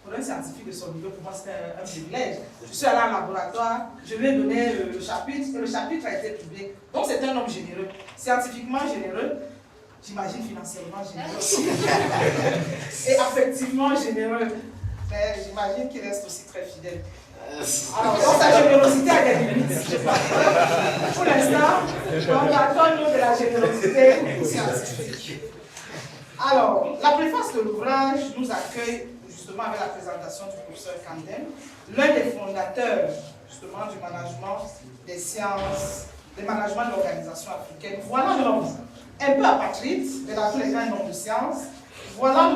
Pour un scientifique de son niveau, pour moi, c'était un privilège. Je suis allé en laboratoire, je lui ai donné le chapitre, et le chapitre a été publié. Donc, c'est un homme généreux, scientifiquement généreux, j'imagine financièrement généreux aussi, et affectivement généreux. Mais j'imagine qu'il reste aussi très fidèle. Alors, donc, sa générosité a des limites. Pour l'instant, on attend de la générosité scientifique. Alors, la préface de l'ouvrage nous accueille justement avec la présentation du professeur Kandem, l'un des fondateurs justement du management des sciences, du management de l'organisation africaine. Voilà l'homme, un peu apatride, mais dans tous les cas un homme de science. Voilà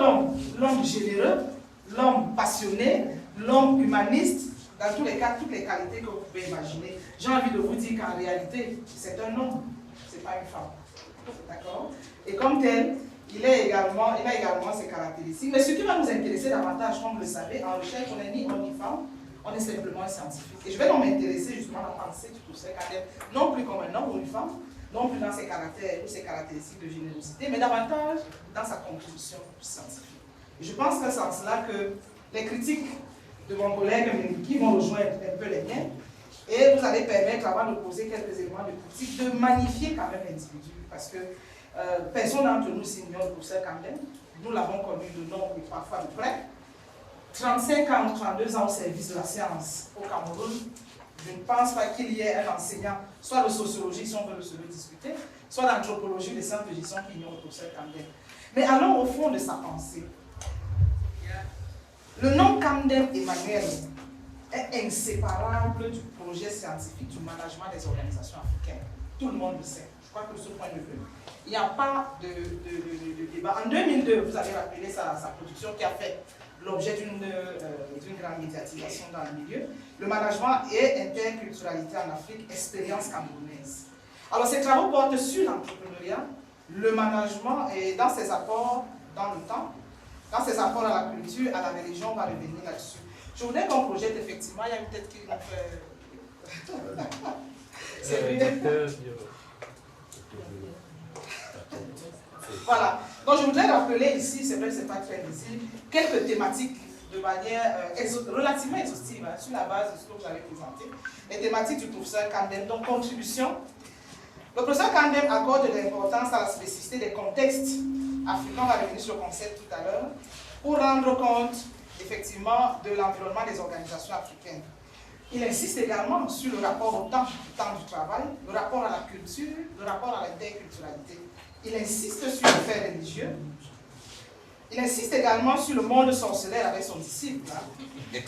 l'homme généreux, l'homme passionné, l'homme humaniste, dans tous les cas, toutes les qualités que vous pouvez imaginer. J'ai envie de vous dire qu'en réalité, c'est un homme, ce n'est pas une femme. D'accord? Et comme tel, il a également ses caractéristiques. Mais ce qui va nous intéresser davantage, comme vous le savez, en recherche, on n'est ni homme ni femme, on est simplement un scientifique. Et je vais donc m'intéresser justement à la pensée du professeur Kandem, non plus comme un homme ou une femme, non plus dans ses caractères ou ses caractéristiques de générosité, mais davantage dans sa contribution scientifique. Et je pense que c'est en cela que les critiques de mon collègue Meliki vont rejoindre un peu les miens, et vous allez permettre, avant de poser quelques éléments de critique, de magnifier quand même l'individu, parce que personne d'entre nous s'ignore le professeur Kandem. Nous l'avons connu de nom et parfois de près. 35 ans, 32 ans au service de la science au Cameroun. Je ne pense pas qu'il y ait un enseignant, soit de sociologie, si on veut le discuter, soit d'anthropologie, des sciences de gestion qui ignore le professeur Kandem. Mais allons au fond de sa pensée. Le nom Kandem Emmanuel est inséparable du projet scientifique du management des organisations africaines. Tout le monde le sait. Je crois que de ce point de vue, il n'y a pas de débat. En 2002, vous avez rappelé sa production qui a fait l'objet d'une grande médiatisation dans le milieu. Le management et interculturalité en Afrique, expérience camerounaise. Alors, ces travaux portent sur l'entrepreneuriat, le management et dans ses apports dans le temps, dans ses apports à la culture, à la religion, on va revenir là-dessus. Je voudrais qu'on projette effectivement, il y a une tête qui nous fait... C'est lui. Voilà. Donc je voudrais rappeler ici, c'est vrai que ce n'est pas très visible, quelques thématiques de manière relativement exhaustive, hein, sur la base de ce que vous avez présenté. Les thématiques du professeur Kandem, donc contribution. Le professeur Kandem accorde de l'importance à la spécificité des contextes africains, on va revenir sur le concept tout à l'heure, pour rendre compte effectivement de l'environnement des organisations africaines. Il insiste également sur le rapport au temps du travail, le rapport à la culture, le rapport à l'interculturalité. Il insiste sur les faits religieux, Il insiste également sur le monde sorcellaire avec son disciple. Hein.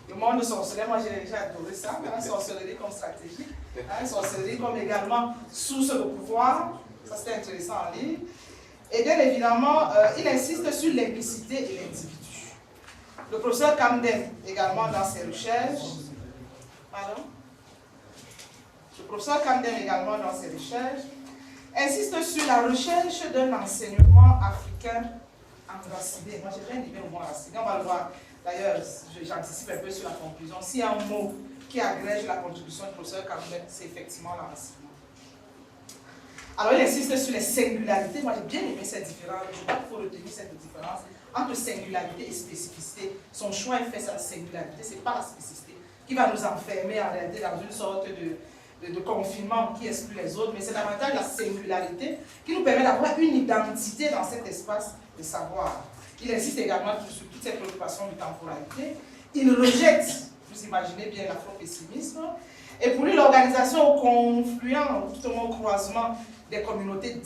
Le monde sorcellaire, moi j'ai déjà adoré ça, hein, sorcellerie comme stratégie, hein, sorcellerie comme également source de pouvoir, ça c'était intéressant à lire. Et bien évidemment, il insiste sur l'implicité et l'individu. Le professeur Camden, également dans ses recherches, le professeur Camden, également dans ses recherches, insiste sur la recherche d'un enseignement africain enraciné. Moi j'ai bien aimé le mot enraciné, on va le voir. D'ailleurs, j'anticipe un peu sur la conclusion. S'il y a un mot qui agrège la contribution du professeur Camden, c'est effectivement l'enracinement. Alors il insiste sur les singularités. Moi j'ai bien aimé cette différence. Je crois qu'il faut retenir cette différence entre singularité et spécificité. Son choix est fait sur la singularité, ce n'est pas la spécificité qui va nous enfermer en réalité dans une sorte de confinement qui exclut les autres, mais c'est davantage la singularité qui nous permet d'avoir une identité dans cet espace de savoir. Il insiste également sur toutes ces préoccupations de temporalité. Il rejette, vous imaginez bien, l'afro-pessimisme. Et pour lui, l'organisation au confluent, tout au moins au croisement des communautés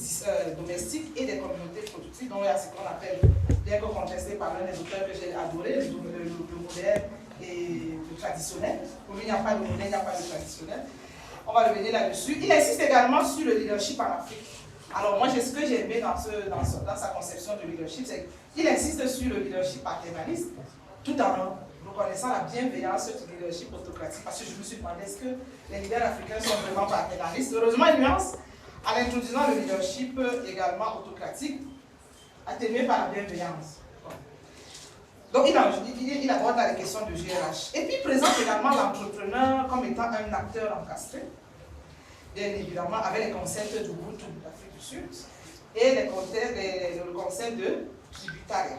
domestiques et des communautés productives, dont il y a ce qu'on appelle, bien que contesté par l'un des auteurs que j'ai adoré, le moderne et le traditionnel. Pour lui, il n'y a pas de moderne, il n'y a pas de traditionnel. On va revenir là-dessus. Il insiste également sur le leadership en Afrique. Alors moi, ce que j'ai aimé dans sa conception de leadership, c'est qu'il insiste sur le leadership paternaliste, tout en reconnaissant la bienveillance du leadership autocratique. Parce que je me suis demandé, est-ce que les leaders africains sont vraiment paternalistes? Heureusement, il nuance en introduisant le leadership également autocratique, atténué par la bienveillance. Donc, il aborde les questions de GRH. Et puis, il présente également l'entrepreneur comme étant un acteur encastré, bien évidemment, avec les concepts du Ubuntu d'Afrique du Sud et le concept de tributariat.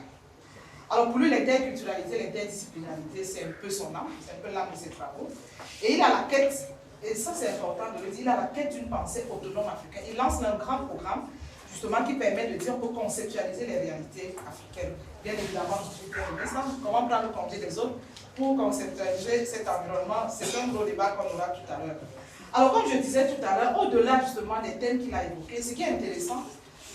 Alors, pour lui, l'interculturalité, l'interdisciplinarité, c'est un peu son âme, c'est un peu l'âme de ses travaux. Et il a la quête, et ça c'est important de le dire, il a la quête d'une pensée autonome africaine. Il lance un grand programme, justement, qui permet de dire pour conceptualiser les réalités africaines. Bien évidemment, comment prendre le congé des autres pour conceptualiser cet environnement, c'est un gros débat qu'on aura tout à l'heure. Alors, comme je disais tout à l'heure, au-delà justement des thèmes qu'il a évoqués, ce qui est intéressant,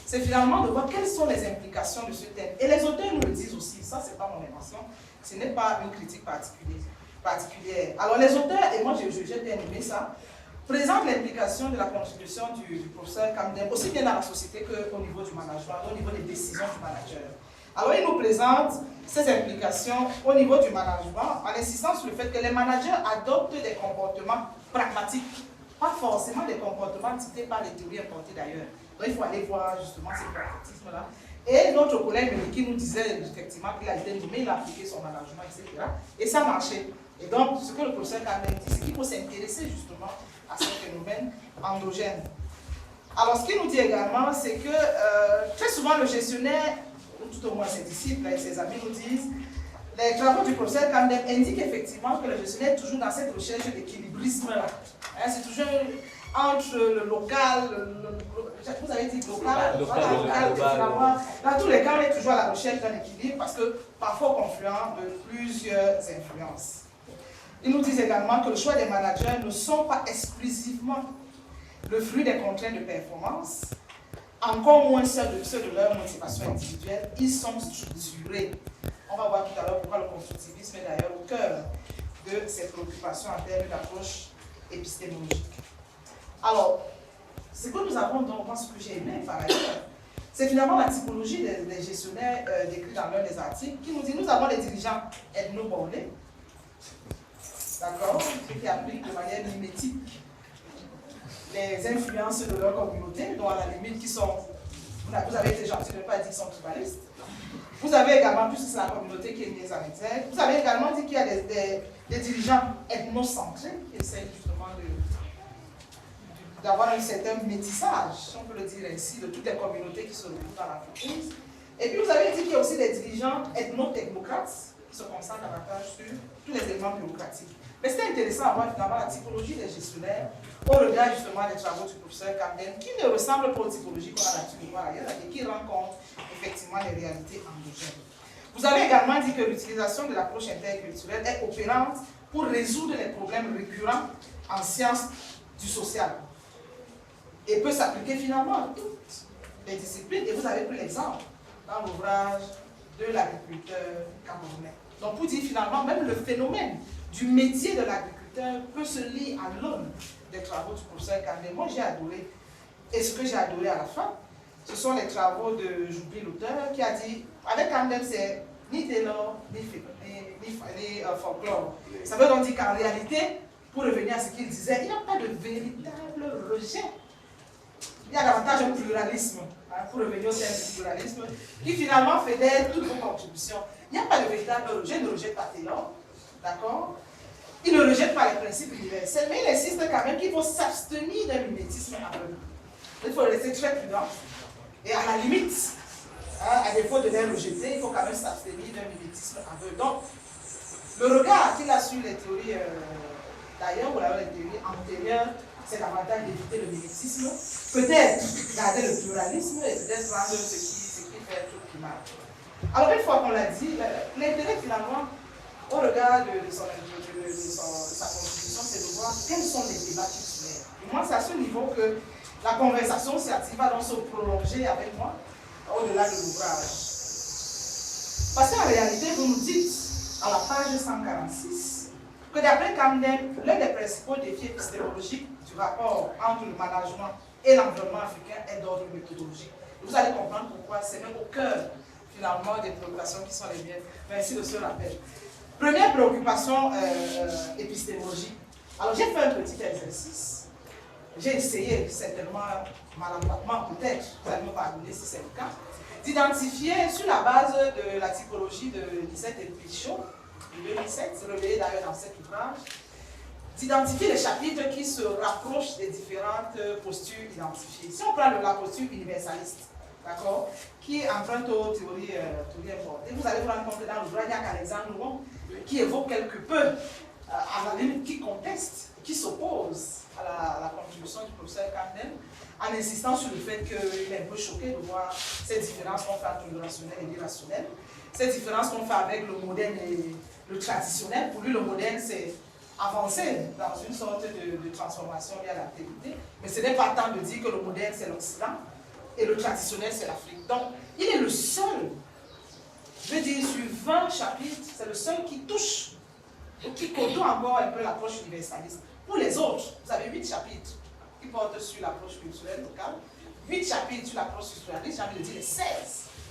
c'est finalement de voir quelles sont les implications de ce thème. Et les auteurs nous le disent aussi, ça c'est pas mon invention, ce n'est pas une critique particulière. Alors les auteurs, et moi j'ai bien aimé ça, présentent l'implication de la contribution du professeur Camden, aussi bien dans la société qu'au niveau du management, au niveau des décisions du manager. Alors il nous présente ces implications au niveau du management en insistant sur le fait que les managers adoptent des comportements pragmatiques, pas forcément des comportements dictés par les théories importées d'ailleurs. Donc il faut aller voir justement ces pragmatismes-là. Et notre collègue qui nous disait effectivement qu'il a été nommé, il a appliqué son management, etc. Et ça a marché. Et donc, ce que le professeur Camden dit, c'est qu'il faut s'intéresser justement à ce phénomène endogène. Alors, ce qu'il nous dit également, c'est que très souvent le gestionnaire, ou tout au moins ses disciples et ses amis nous disent, les travaux du professeur Camden indiquent effectivement que le gestionnaire est toujours dans cette recherche d'équilibrisme-là. Hein, c'est toujours entre le local, vous avez dit local, finalement, dans tous les cas, on est toujours à la recherche d'un équilibre parce que parfois confluent de plusieurs influences. Ils nous disent également que le choix des managers ne sont pas exclusivement le fruit des contraintes de performance, encore moins ceux de leur motivation individuelle, ils sont structurés. On va voir tout à l'heure pourquoi le constructivisme est d'ailleurs au cœur de ces préoccupations en termes d'approche épistémologique. Alors, ce que nous avons donc, moi ce que j'ai aimé par ailleurs, c'est finalement la typologie des gestionnaires décrits dans l'un des articles qui nous dit nous avons des dirigeants ethno-bornés, d'accord, qui appliquent de manière mimétique les influences de leur communauté, dont à la limite qui sont, vous avez été gentil de ne pas dire qu'ils sont tribalistes. Vous avez également, puisque c'est la communauté qui est mise en exergue, vous avez également dit qu'il y a des dirigeants ethnocentrés qui essayent justement d'avoir un certain métissage, si on peut le dire ainsi, de toutes les communautés qui se retrouvent dans l'entreprise. Et puis vous avez dit qu'il y a aussi des dirigeants ethno-technocrates qui se concentrent davantage sur tous les éléments bureaucratiques. Mais c'était intéressant à voir finalement la typologie des gestionnaires au regard justement des travaux du professeur Camden, qui ne ressemble pas aux typologies qu'on a l'habitude de voir ailleurs et qui rencontrent effectivement les réalités endogènes. Vous avez également dit que l'utilisation de l'approche interculturelle est opérante pour résoudre les problèmes récurrents en sciences du social et peut s'appliquer finalement à toutes les disciplines. Et vous avez pris l'exemple dans l'ouvrage de l'agriculteur camerounais. Donc pour dire finalement, même le phénomène du métier de l'agriculteur peut se lier à l'aune des travaux du professeur Kandem. Moi j'ai adoré, et ce que j'ai adoré à la fin, ce sont les travaux de, j'oublie l'auteur, qui a dit, avec Kandem c'est ni Taylor, ni folklore. Ça veut donc dire qu'en réalité, pour revenir à ce qu'il disait, il n'y a pas de véritable rejet. Il y a davantage un pluralisme, hein, pour revenir au thème du pluralisme, qui finalement fédère toutes vos contributions. Il n'y a pas de véritable rejet, il ne rejette pas Taylor, d'accord? Il ne rejette pas les principes universels, mais il insiste quand même qu'il faut s'abstenir d'un mimétisme aveugle. Il faut rester très prudent. Et à la limite, hein, à défaut de les rejeter, il faut quand même s'abstenir d'un mimétisme aveugle. Donc, le regard qu'il a sur les théories d'ailleurs, ou les théories antérieures, c'est davantage d'éviter le mimétisme, peut-être garder le pluralisme et peut-être rendre ce qui fait tout qui marche. Alors, une fois qu'on l'a dit, l'intérêt finalement, au regard de sa constitution, c'est de voir quels sont les débats qui soulèvent. Et moi, c'est à ce niveau que la conversation scientifique va donc se prolonger avec moi au-delà de l'ouvrage. Parce qu'en réalité, vous nous dites, à la page 146, que d'après Kandem, l'un des principaux défis épistémologiques du rapport entre le management et l'environnement africain est d'ordre méthodologique. Vous allez comprendre pourquoi c'est même au cœur, finalement, des préoccupations qui sont les miennes. Merci de ce rappel. Première préoccupation épistémologique. Alors, j'ai fait un petit exercice. J'ai essayé, certainement, maladroitement peut-être, vous allez me pardonner si c'est le cas, d'identifier sur la base de la typologie de Lisette et Pichot, de 2007, relayé d'ailleurs dans cet ouvrage, d'identifier les chapitres qui se rapprochent des différentes postures identifiées. Si on prend la posture universaliste, d'accord, qui emprunte aux théories importées, vous allez vous rendre compte que dans l'ouvrage, il n'y a qu'Alexandre Louon qui évoque quelque peu, à la limite, qui conteste, qui s'oppose à la contribution du professeur Kandem, en insistant sur le fait qu'il est un peu choqué de voir ces différences qu'on fait entre le rationnel et l'irrationnel, ces différences qu'on fait avec le moderne et le traditionnel. Pour lui, le moderne, c'est avancer dans une sorte de transformation liée à l'altérité, mais ce n'est pas tant de dire que le moderne, c'est l'Occident, et le traditionnel, c'est l'Afrique. Donc, il est le seul, je veux dire, sur 20 chapitres, c'est le seul qui touche, ou qui côtoie encore un peu l'approche universaliste. Pour les autres, vous avez 8 chapitres qui portent sur l'approche culturelle locale, 8 chapitres sur l'approche structuraliste, j'ai envie de dire les 16,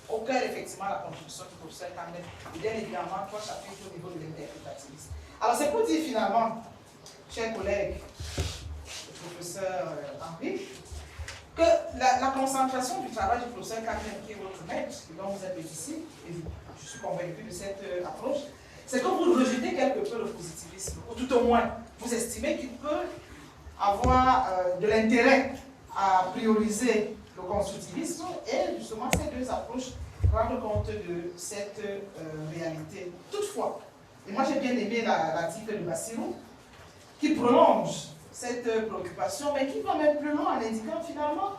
au cœur effectivement la contribution du professeur Kandem, et bien évidemment 3 chapitres au niveau de l'interprétativiste. Alors c'est pour dire finalement, chers collègues, le professeur Henri, que la concentration du travail du professeur Kandem, qui est votre maître, dont vous êtes ici, et je suis convaincu de cette approche, c'est que vous rejetez quelque peu le positivisme, ou tout au moins, vous estimez qu'il peut avoir de l'intérêt à prioriser le constructivisme et justement ces deux approches rendre compte de cette réalité. Toutefois, et moi j'ai bien aimé l'article de Bassirou qui prolonge cette préoccupation, mais qui va même plus loin en indiquant finalement,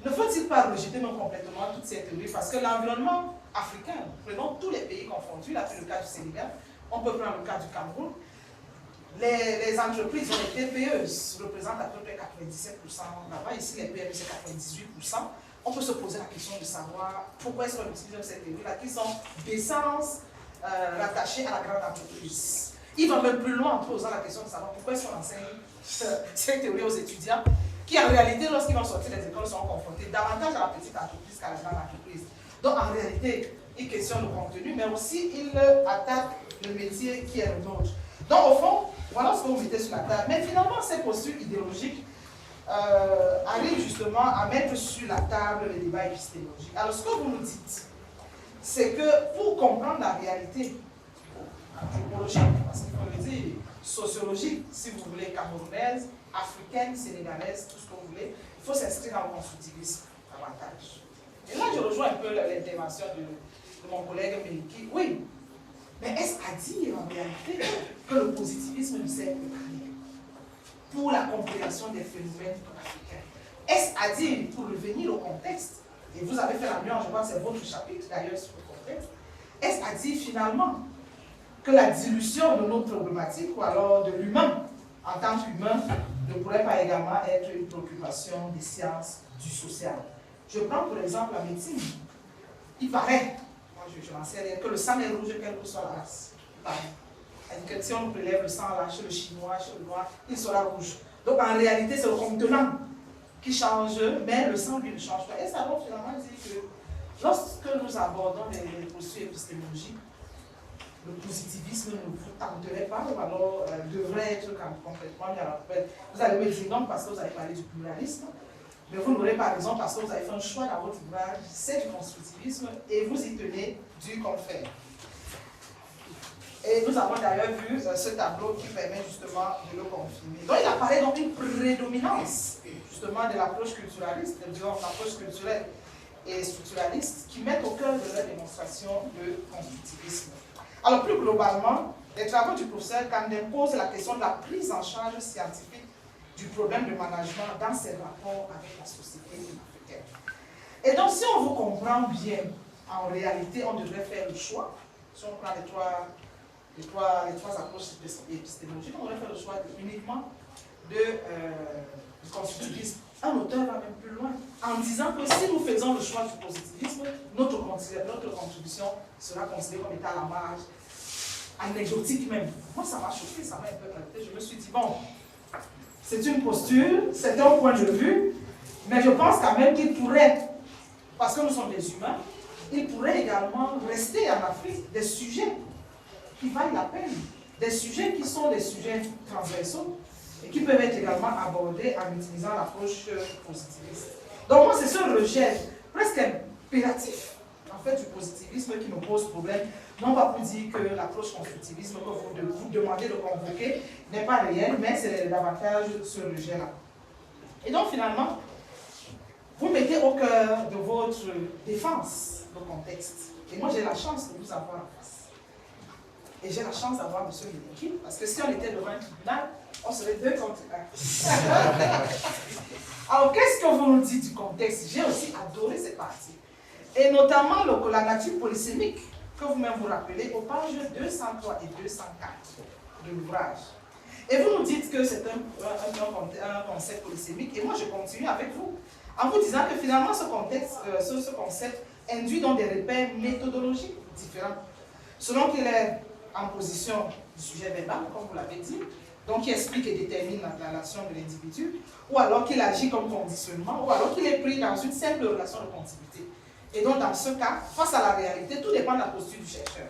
ne faut-il pas rejeter non complètement toutes ces théories, parce que l'environnement africain, prenons tous les pays confondus, là c'est le cas du Sénégal, on peut prendre le cas du Cameroun, les entreprises ou les TPE représentent à peu près 97% là-bas, ici les PME c'est 98%. On peut se poser la question de savoir pourquoi est-ce qu'on utilise ces théories-là qui sont d'essence rattachées à la grande entreprise. Il va même plus loin en posant la question de savoir pourquoi est-ce qu'on enseigne ces théories aux étudiants qui en réalité lorsqu'ils vont sortir des écoles sont confrontés davantage à la petite entreprise qu'à la grande entreprise. Donc en réalité, il questionne le contenu, mais aussi il attaque le métier qui est le nôtre. Donc au fond, voilà ce que vous mettez sur la table. Mais finalement, ces postures idéologiques arrivent justement à mettre sur la table les débats épistémologiques. Alors ce que vous nous dites, c'est que pour comprendre la réalité anthropologique, parce qu'il faut le dire, sociologique, si vous voulez, camerounaise, africaine, sénégalaise, tout ce que vous voulez, il faut s'inscrire dans le constructivisme davantage. Et là, je rejoins un peu l'intervention de mon collègue Meliki. Oui, mais est-ce à dire en réalité que le positivisme nous sert pour la compréhension des phénomènes africains? Est-ce à dire, pour revenir au contexte, et vous avez fait la nuance, je crois que c'est votre chapitre d'ailleurs sur le contexte, est-ce à dire finalement que la dilution de nos problématiques, ou alors de l'humain en tant qu'humain, ne pourrait pas également être une préoccupation des sciences du social? Je prends pour exemple la médecine. Il paraît, je n'en sais rien, que le sang est rouge, quelle que soit la race. C'est-à-dire que si on prélève le sang là, chez le chinois, chez le noir, il sera rouge. Donc en réalité, c'est le contenant qui change, mais le sang, lui, ne change pas. Et ça va finalement dire que lorsque nous abordons les postures épistémologiques, le positivisme ne vous tenterait pas, ou alors devrait être complètement mis à la poubelle. Vous allez me dire non parce que vous avez parlé du pluralisme, mais vous n'aurez pas raison parce que vous avez fait un choix dans votre ouvrage, c'est du constructivisme, et vous y tenez du confère. Et nous avons d'ailleurs vu ce tableau qui permet justement de le confirmer. Donc il apparaît donc une prédominance justement de l'approche culturaliste, de l'approche culturelle et structuraliste qui mettent au cœur de leur démonstration le constructivisme. Alors plus globalement, les travaux du professeur Camden posent la question de la prise en charge scientifique du problème de management dans ses rapports avec la société africaine. Et donc si on vous comprend bien, en réalité on devrait faire le choix, si on prend les trois approches épistémologiques, on devrait faire le choix uniquement du constructivisme. Un auteur va même plus loin, en disant que si nous faisons le choix du positivisme, notre contribution sera considérée comme étant à la marge, anecdotique même. Moi, ça m'a choqué, ça m'a un peu inquiété. Je me suis dit, bon, c'est une posture, c'est un point de vue, mais je pense quand même qu'il pourrait, parce que nous sommes des humains, il pourrait également rester en Afrique des sujets qui valent la peine, des sujets qui sont des sujets transversaux, et qui peuvent être également abordés en utilisant l'approche positiviste. Donc moi, c'est ce rejet presque impératif en fait, du positivisme qui me pose problème. Non pas pour dire que l'approche constructivisme que vous demandez de convoquer n'est pas réelle, mais c'est davantage ce rejet-là. Et donc finalement, vous mettez au cœur de votre défense le contexte. Et moi, j'ai la chance de vous avoir en face. Et j'ai la chance d'avoir M. Miliki, parce que si on était devant un tribunal, on serait 2 contre 1. Alors, qu'est-ce que vous nous dites du contexte? J'ai aussi adoré cette partie. Et notamment la nature polysémique, que vous-même vous rappelez, aux pages 203 et 204 de l'ouvrage. Et vous nous dites que c'est un concept polysémique, et moi je continue avec vous, en vous disant que finalement ce concept induit dans des repères méthodologiques différents, selon qu'il est en position du sujet verbal, comme vous l'avez dit, donc qui explique et détermine la relation de l'individu, ou alors qu'il agit comme conditionnement, ou alors qu'il est pris dans une simple relation de continuité. Et donc dans ce cas, face à la réalité, tout dépend de la posture du chercheur.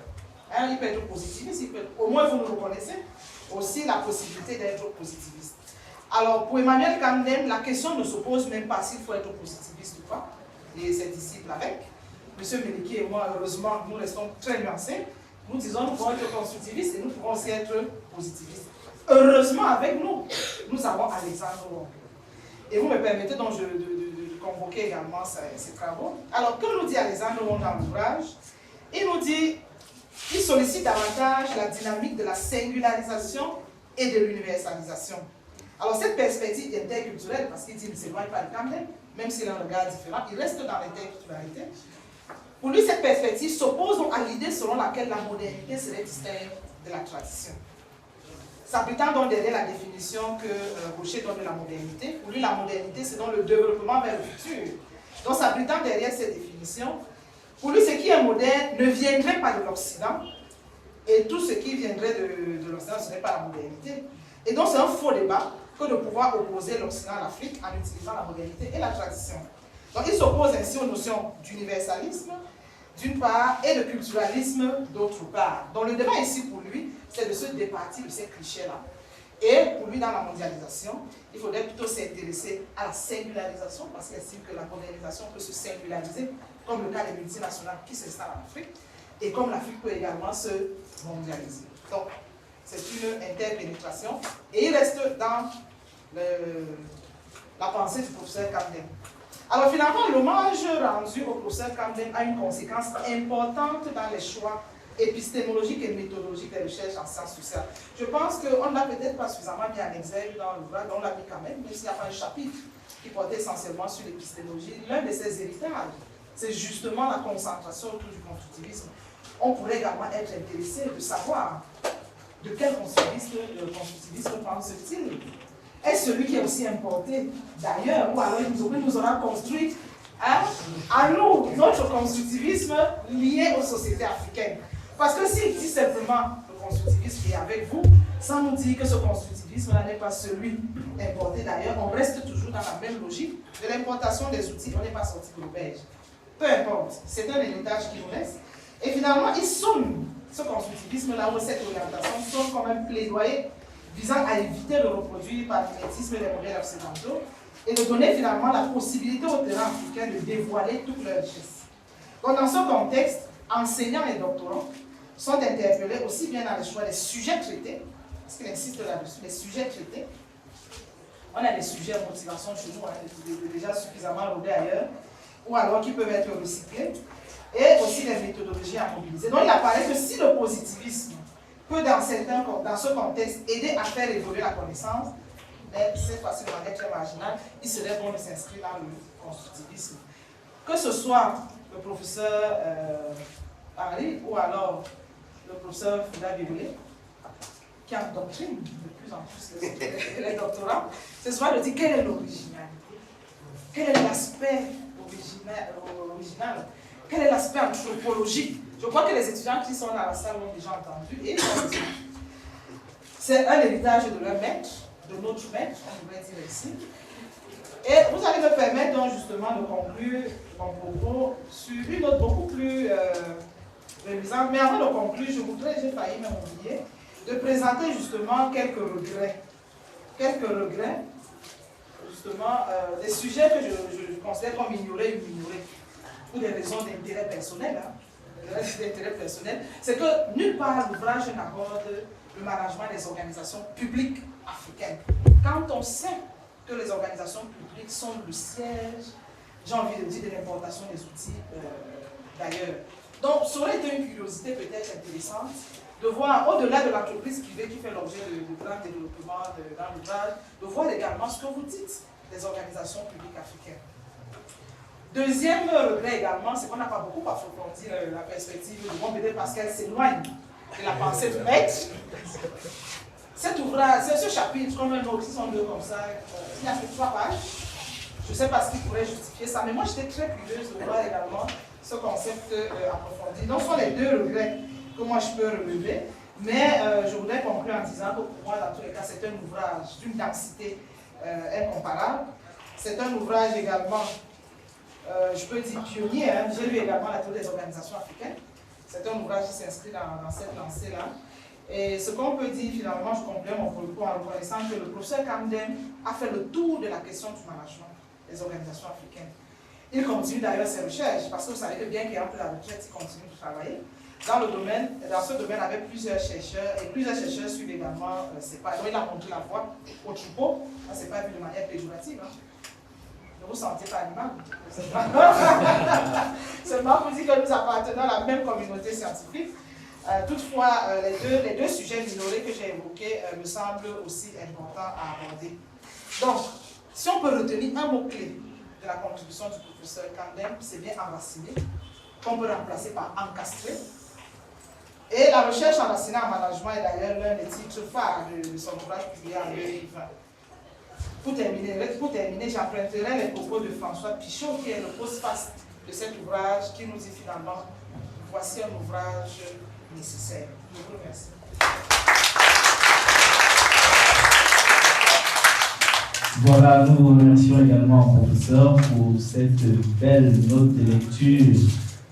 Hein, il peut être positiviste, au moins vous nous reconnaissez aussi la possibilité d'être positiviste. Alors pour Emmanuel Camden, la question ne se pose même pas s'il faut être positiviste ou pas, et ses disciples avec. M. Miliki et moi, heureusement, nous restons très nuancés. Nous disons nous pouvons être constructivistes et nous pouvons aussi être positivistes. Heureusement, avec nous, nous avons Alexandre Wong. Et vous me permettez donc de convoquer également ces travaux. Alors, que nous dit Alexandre Wong dans l'ouvrage? Il nous dit qu'il sollicite davantage la dynamique de la singularisation et de l'universalisation. Alors, cette perspective interculturelle, parce qu'il dit qu'il ne s'éloigne pas de Camden, même s'il a un regard différent, il reste dans l'interculturalité. Pour lui, cette perspective s'oppose à l'idée selon laquelle la modernité serait distincte de la tradition. S'abritant donc derrière la définition que Rocher donne de la modernité, pour lui, la modernité, c'est donc le développement vers le futur. Donc, s'abritant derrière cette définition, pour lui, ce qui est moderne ne viendrait pas de l'Occident, et tout ce qui viendrait de l'Occident ne serait pas la modernité. Et donc, c'est un faux débat que de pouvoir opposer l'Occident à l'Afrique en utilisant la modernité et la tradition. Donc, il s'oppose ainsi aux notions d'universalisme, d'une part, et de culturalisme, d'autre part. Donc, le débat ici, pour lui, c'est de se départir de ces clichés-là. Et pour lui, dans la mondialisation, il faudrait plutôt s'intéresser à la singularisation, parce qu'il estime que la mondialisation peut se singulariser, comme le cas des multinationales qui s'installent en Afrique, et comme l'Afrique peut également se mondialiser. Donc, c'est une interpénétration. Et il reste dans la pensée du professeur Camden. Alors finalement, l'hommage rendu au professeur Camden a une conséquence importante dans les choix épistémologiques et méthodologiques des recherches en sciences sociales. Je pense qu'on ne l'a peut-être pas suffisamment mis en exergue dans l'ouvrage, on l'a mis quand même, même s'il n'y a pas un chapitre qui portait essentiellement sur l'épistémologie. L'un de ses héritages, c'est justement la concentration autour du constructivisme. On pourrait également être intéressé de savoir de quel constructivisme le constructivisme pense-t-il. Est-ce celui qui est aussi importé d'ailleurs, ou alors il nous aura construit hein, à nous, notre constructivisme lié aux sociétés africaines. Parce que s'il dit simplement le constructivisme est avec vous, sans nous dire que ce constructivisme-là n'est pas celui importé d'ailleurs, on reste toujours dans la même logique de l'importation des outils, on n'est pas sorti de l'auberge. Peu importe, c'est un héritage qui nous reste. Et finalement, il sonne, ce constructivisme-là, ou cette orientation, sonne comme un plaidoyer visant à éviter de reproduire par mimétisme les modèles occidentaux et de donner finalement la possibilité aux terrains africains de dévoiler toute leur richesse. Donc, dans ce contexte, enseignants et doctorants sont interpellés aussi bien dans le choix des sujets traités, parce qu'il insiste là-dessus, les sujets traités. On a des sujets à motivation chez nous, hein, déjà suffisamment rodés ailleurs, ou alors qui peuvent être recyclés, et aussi les méthodologies à mobiliser. Donc il apparaît que si le positivisme peut dans ce contexte aider à faire évoluer la connaissance, mais cette fois-ci de manière très marginale, il serait bon de s'inscrire dans le constructivisme. Que ce soit le professeur Henri ou alors le professeur Fouda Bibolé, qui endoctrine de plus en plus les doctorants, ce soit de dire quelle est l'originalité, quel est l'aspect original, quel est l'aspect anthropologique. Je crois que les étudiants qui sont dans la salle l'ont déjà entendu. Et c'est un héritage de leur maître, de notre maître, on pourrait dire ici. Et vous allez me permettre donc justement de conclure mon propos sur une note beaucoup plus révisante. Mais avant de conclure, j'ai failli même oublier, de présenter justement quelques regrets. Quelques regrets, justement, des sujets que je considère comme ignorés ou minorés, pour des raisons d'intérêt personnel. C'est que nulle part l'ouvrage n'aborde le management des organisations publiques africaines. Quand on sait que les organisations publiques sont le siège, j'ai envie de dire, de l'importation des outils d'ailleurs. Donc, ça aurait été une curiosité peut-être intéressante de voir, au-delà de l'entreprise privée qui fait l'objet de grands développements dans l'ouvrage, de voir également ce que vous dites des organisations publiques africaines. Deuxième regret également, c'est qu'on n'a pas beaucoup approfondi la perspective du monde, peut-être parce qu'elle s'éloigne de la pensée du maître. Cet ouvrage, ce chapitre, comme un autre, ils sont deux comme ça, il n'y a que 3 pages. Je ne sais pas ce qui pourrait justifier ça, mais moi j'étais très curieuse de voir également ce concept approfondi. Donc ce sont les 2 regrets que moi je peux relever, mais je voudrais conclure en disant que pour moi, dans tous les cas, c'est un ouvrage d'une densité incomparable. C'est un ouvrage également, je peux dire pionnier, hein. J'ai lu également la théorie des organisations africaines. C'est un ouvrage qui s'inscrit dans cette lancée-là. Et ce qu'on peut dire finalement, je complète mon propos en reconnaissant que le professeur Kamdem a fait le tour de la question du management des organisations africaines. Il continue d'ailleurs ses recherches, parce que vous savez que bien qu'il entre la retraite, il continue de travailler. Dans ce domaine, avec plusieurs chercheurs, et plusieurs chercheurs suivent également CEPA. Donc il a montré la voie au troupeau, c'est pas vu de manière péjorative. Hein. Ne vous sentez pas animal. Seulement pour dire que nous appartenons à la même communauté scientifique. Toutefois, les deux sujets minorés que j'ai évoqués me semblent aussi importants à aborder. Donc, si on peut retenir un mot-clé de la contribution du professeur Kamdem, c'est bien enraciné, qu'on peut remplacer par encastré. Et la recherche enracinée en management est d'ailleurs l'un des titres phares de son ouvrage publié en 2020. Pour terminer, j'emprunterai les propos de François Pichot, qui est le postface de cet ouvrage, qui nous dit finalement, voici un ouvrage nécessaire. Je vous remercie. Voilà, nous remercions également le professeur pour cette belle note de lecture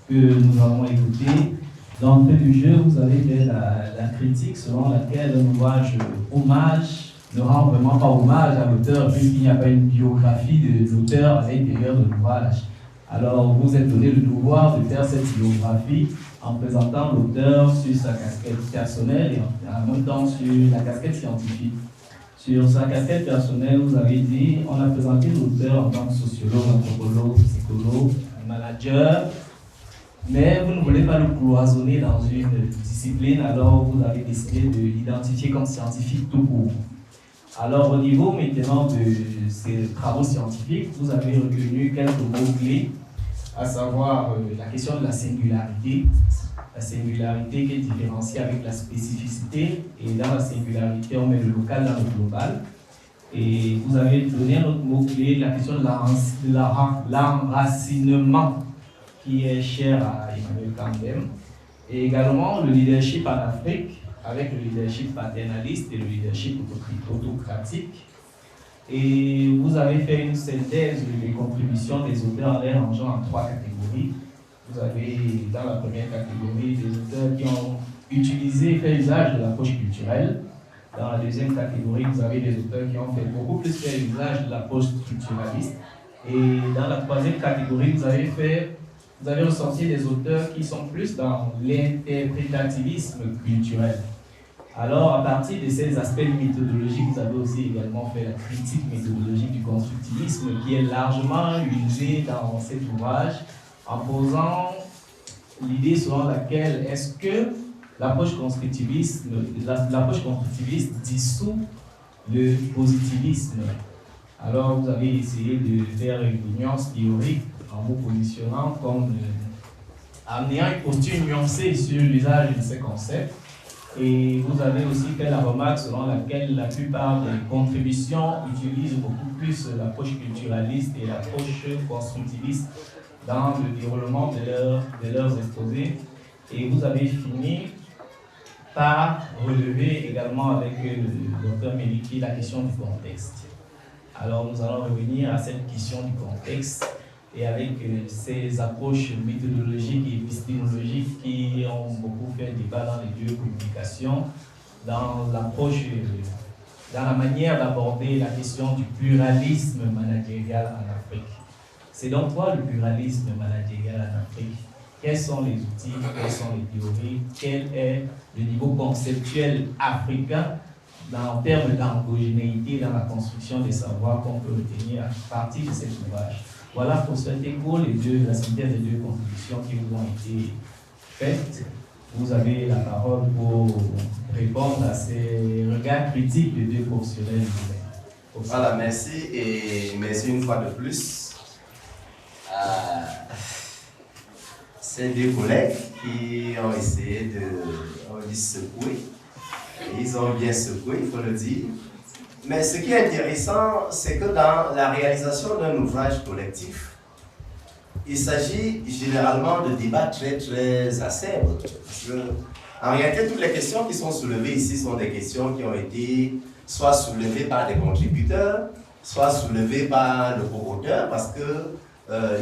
que nous avons écoutée. D'entrée du jeu, vous avez fait la critique selon laquelle un ouvrage hommage ne rend vraiment pas hommage à l'auteur, puisqu'il n'y a pas une biographie de l'auteur à l'intérieur de l'ouvrage. Alors, vous êtes donné le devoir de faire cette biographie en présentant l'auteur sur sa casquette personnelle et en même temps sur la casquette scientifique. Sur sa casquette personnelle, vous avez dit, on a présenté l'auteur en tant que sociologue, anthropologue, psychologue, manager, mais vous ne voulez pas le cloisonner dans une discipline, alors vous avez décidé de l'identifier comme scientifique tout court. Alors, au niveau maintenant de ces travaux scientifiques, vous avez retenu quelques mots-clés, à savoir la question de la singularité qui est différenciée avec la spécificité, et dans la singularité, on met le local dans le global. Et vous avez donné un autre mot-clé, la question de l'enracinement, qui est cher à Emmanuel Kandem. Et également le leadership en Afrique, avec le leadership paternaliste et le leadership autocratique. Et vous avez fait une synthèse des contributions des auteurs en les rangeant en 3 catégories. Vous avez dans la première catégorie des auteurs qui ont fait usage de l'approche culturelle. Dans la deuxième catégorie, vous avez des auteurs qui ont beaucoup plus fait usage de l'approche structuraliste. Et dans la troisième catégorie, vous avez ressorti des auteurs qui sont plus dans l'interprétativisme culturel. Alors, à partir de ces aspects méthodologiques, vous avez aussi également fait la critique méthodologique du constructivisme qui est largement usée dans cet ouvrage en posant l'idée selon laquelle est-ce que l'approche constructiviste dissout le positivisme. Alors, vous avez essayé de faire une nuance théorique en vous positionnant comme en ayant une posture nuancée sur l'usage de ces concepts. Et vous avez aussi fait la remarque selon laquelle la plupart des contributions utilisent beaucoup plus l'approche culturaliste et l'approche constructiviste dans le déroulement de leurs exposés. Et vous avez fini par relever également avec le docteur Meliki la question du contexte. Alors nous allons revenir à cette question du contexte et avec ces approches méthodologiques et épistémologiques qui ont beaucoup fait débat dans les deux communications, dans la manière d'aborder la question du pluralisme managérial en Afrique. C'est donc quoi le pluralisme managérial en Afrique? Quels sont les outils, quelles sont les théories, quel est le niveau conceptuel africain en termes d'endogénéité dans la construction des savoirs qu'on peut retenir à partir de cet ouvrage? Voilà pour ce écho, la synthèse des deux contributions qui vous ont été faites. Vous avez la parole pour répondre à ces regards critiques des deux professionnels. Voilà, merci et merci une fois de plus à ces deux collègues qui ont essayé de secouer. Et ils ont bien secoué, il faut le dire. Mais ce qui est intéressant, c'est que dans la réalisation d'un ouvrage collectif, il s'agit généralement de débats très très acerbes. En réalité, toutes les questions qui sont soulevées ici sont des questions qui ont été soit soulevées par des contributeurs, soit soulevées par le co-auteur, parce que